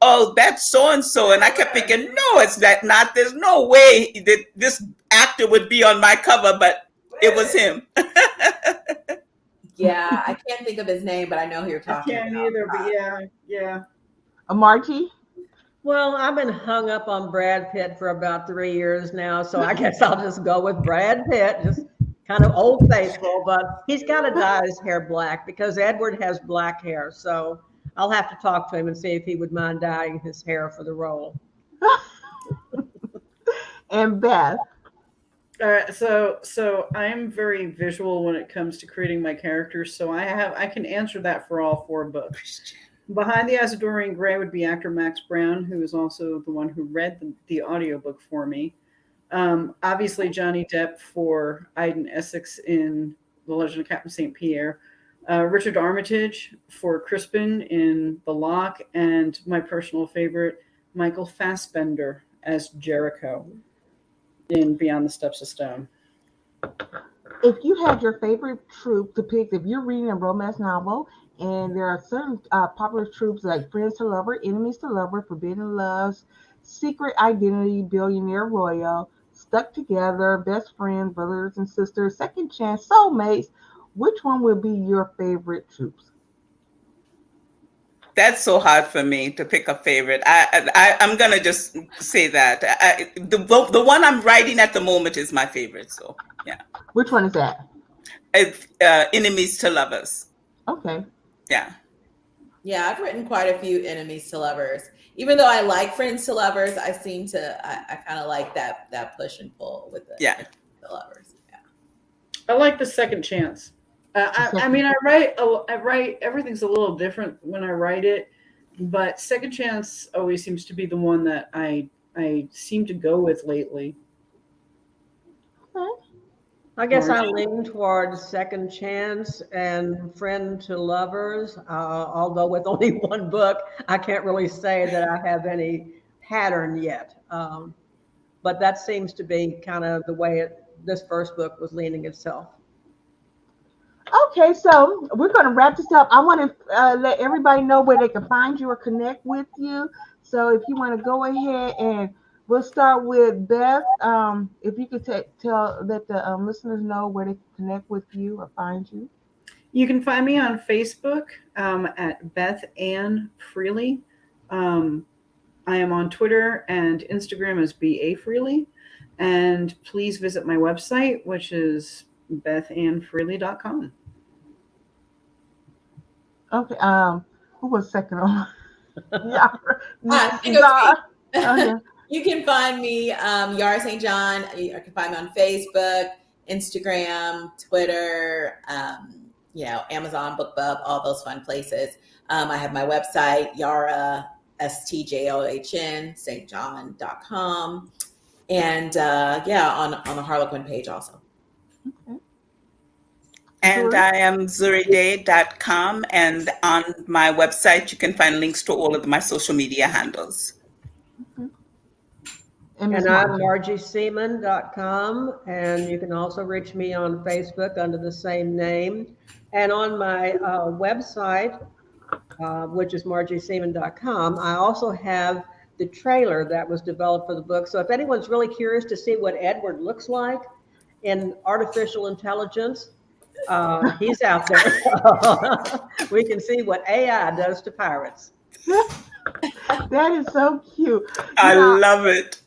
oh, that's so-and-so. And I kept thinking, no, it's not. There's no way that this actor would be on my cover, but it was him. Yeah, I can't think of his name, but I know who you're talking about. I can't either, but yeah. Margie? Well, I've been hung up on Brad Pitt for about 3 years now, so I guess I'll just go with Brad Pitt, just kind of old faithful, but he's got to dye his hair black because Edward has black hair, so I'll have to talk to him and see if he would mind dyeing his hair for the role. And Beth? All right, so I'm very visual when it comes to creating my characters, so I can answer that for all 4 books. Behind the Eyes of Dorian Gray would be actor Max Brown, who is also the one who read the audiobook for me. Obviously, Johnny Depp for Iden Essex in The Legend of Captain St. Pierre. Richard Armitage for Crispin in The Lock, and my personal favorite, Michael Fassbender as Jericho in Beyond the Steps of Stone. If you had your favorite trope to pick, if you're reading a romance novel and there are certain popular tropes like friends to lover, enemies to lover, forbidden loves, secret identity, billionaire royal, stuck together, best friends, brothers and sisters, second chance, soulmates, which one would be your favorite troops? That's so hard for me to pick a favorite. I'm gonna just say that the one I'm writing at the moment is my favorite. So yeah. Which one is that? It's enemies to lovers. Okay. Yeah. Yeah, I've written quite a few enemies to lovers. Even though I like friends to lovers, I kind of like that push and pull with the lovers. Yeah. I like the second chance. I mean, I write, everything's a little different when I write it, but second chance always seems to be the one that I seem to go with lately. Okay. I guess I Margie? lean towards Second Chance and Friend to Lovers. Although with only one book, I can't really say that I have any pattern yet. But that seems to be kind of the way this first book was leaning itself. Okay, so we're going to wrap this up. I want to let everybody know where they can find you or connect with you. So if you want to go ahead and we'll start with Beth. If you could let the listeners know where they can connect with you or find you. You can find me on Facebook at Beth Ann Freely. I am on Twitter and Instagram as BA Freely. And please visit my website, which is BethAnnFreely.com. Okay. Who was second on? Yeah. I think it was me. Yeah. You can find me, Yara St. John. You can find me on Facebook, Instagram, Twitter, Amazon, BookBub, all those fun places. I have my website, Yara, STJOHN, stjohn.com. And on the Harlequin page also. Okay. And I am zuriday.com. And on my website, you can find links to all of my social media handles. And I'm margieseaman.com. And you can also reach me on Facebook under the same name. And on my website, which is margieseaman.com, I also have the trailer that was developed for the book. So if anyone's really curious to see what Edward looks like in artificial intelligence, he's out there. We can see what AI does to pirates. That is so cute. I love it.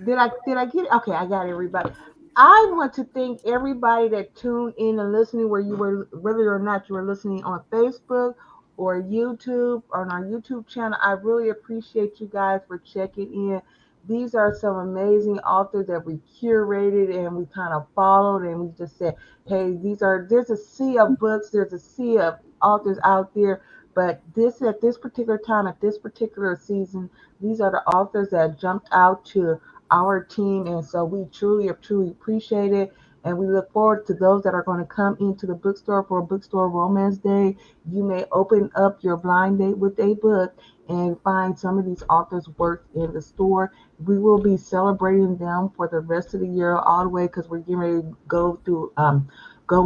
Did I get it? Okay, I got everybody. I want to thank everybody that tuned in and listening, whether or not you were listening on Facebook or YouTube or on our YouTube channel. I really appreciate you guys for checking in. These are some amazing authors that we curated and we kind of followed, and we just said, hey, there's a sea of books, there's a sea of authors out there, but at this particular time, at this particular season, these are the authors that jumped out to our team, and so we truly appreciate it, and we look forward to those that are going to come into the bookstore for Bookstore Romance Day. You may open up your blind date with a book and find some of these authors' work in the store. We will be celebrating them for the rest of the year, all the way, because we're getting ready to go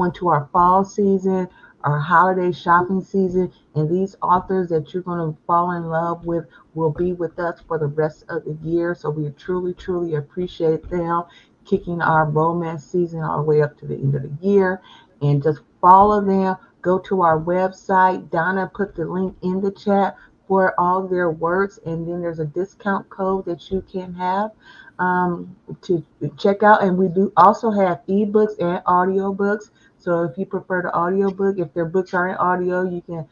into our fall season, our holiday shopping season, and these authors that you're going to fall in love with will be with us for the rest of the year. So we truly appreciate them kicking our romance season all the way up to the end of the year. And just follow them. Go to our website. Donna put the link in the chat for all their works, and then there's a discount code that you can have to check out. And we do also have ebooks and audiobooks. So if you prefer the audiobook, if their books are in audio, you can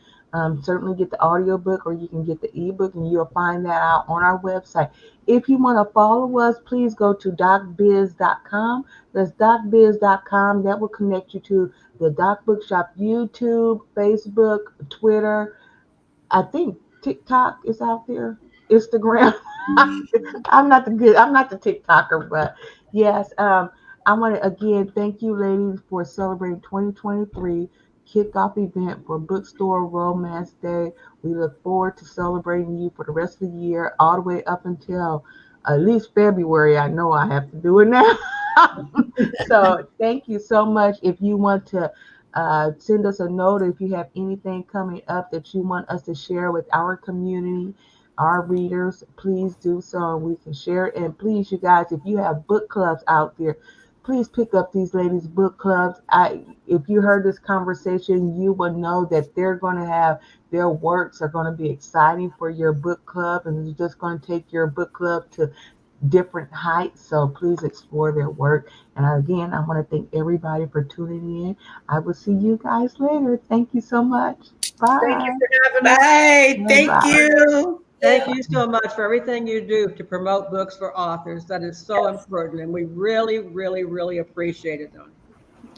certainly get the audiobook, or you can get the ebook, and you'll find that out on our website. If you want to follow us, please go to dockbiz.com. That's dockbiz.com. That will connect you to the Dock Bookshop YouTube, Facebook, Twitter. I think TikTok is out there, Instagram. I'm not the TikToker, but yes. I want to again thank you, ladies, for celebrating 2023 kickoff event for Bookstore Romance Day. We look forward to celebrating you for the rest of the year, all the way up until at least February. I know I have to do it now. So thank you so much. If you want to send us a note, if you have anything coming up that you want us to share with our community, our readers, please do so, and we can share it. And please, you guys, if you have book clubs out there, please pick up these ladies' book clubs. If you heard this conversation, you will know that they're going to have their works are going to be exciting for your book club, and it's just going to take your book club to different heights. So please explore their work. And again, I want to thank everybody for tuning in. I will see you guys later. Thank you so much. Bye. Thank you for having us. Bye. Thank you. Thank you so much for everything you do to promote books for authors. That is so important, and we really appreciate it, Donna.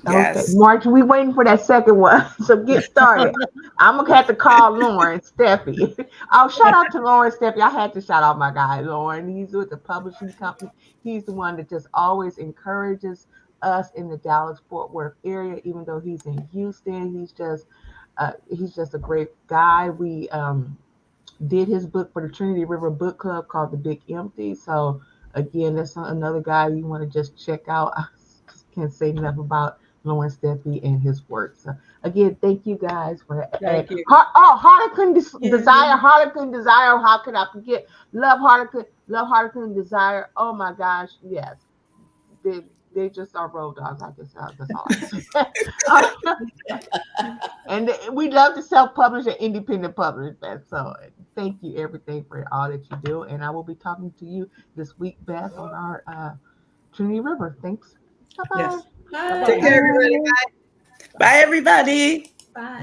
Yes. Okay, March, we waiting for that second one. So get started. I'm gonna have to call Lauren Steffi. Oh, shout out to Lauren Steffi. I had to shout out my guy, Lauren. He's with the publishing company. He's the one that just always encourages us in the Dallas-Fort Worth area, even though he's in Houston. He's just a great guy. We did his book for the Trinity River Book Club called The Big Empty. So again, that's another guy you want to just check out. I just can't say enough about Lawrence Steffi and his work. So again, thank you guys for Thank you. Harlequin Desire, Harlequin Desire. How could I forget? Love Harlequin Desire. Oh my gosh, yes. They just are road dogs. That's all I can say. And we love to self-publish and independent publish that. So thank you everything for all that you do. And I will be talking to you this week, Beth, on our Trinity River. Thanks. Bye-bye. Yes. Bye. Take care, everybody. Bye. Bye, everybody. Bye.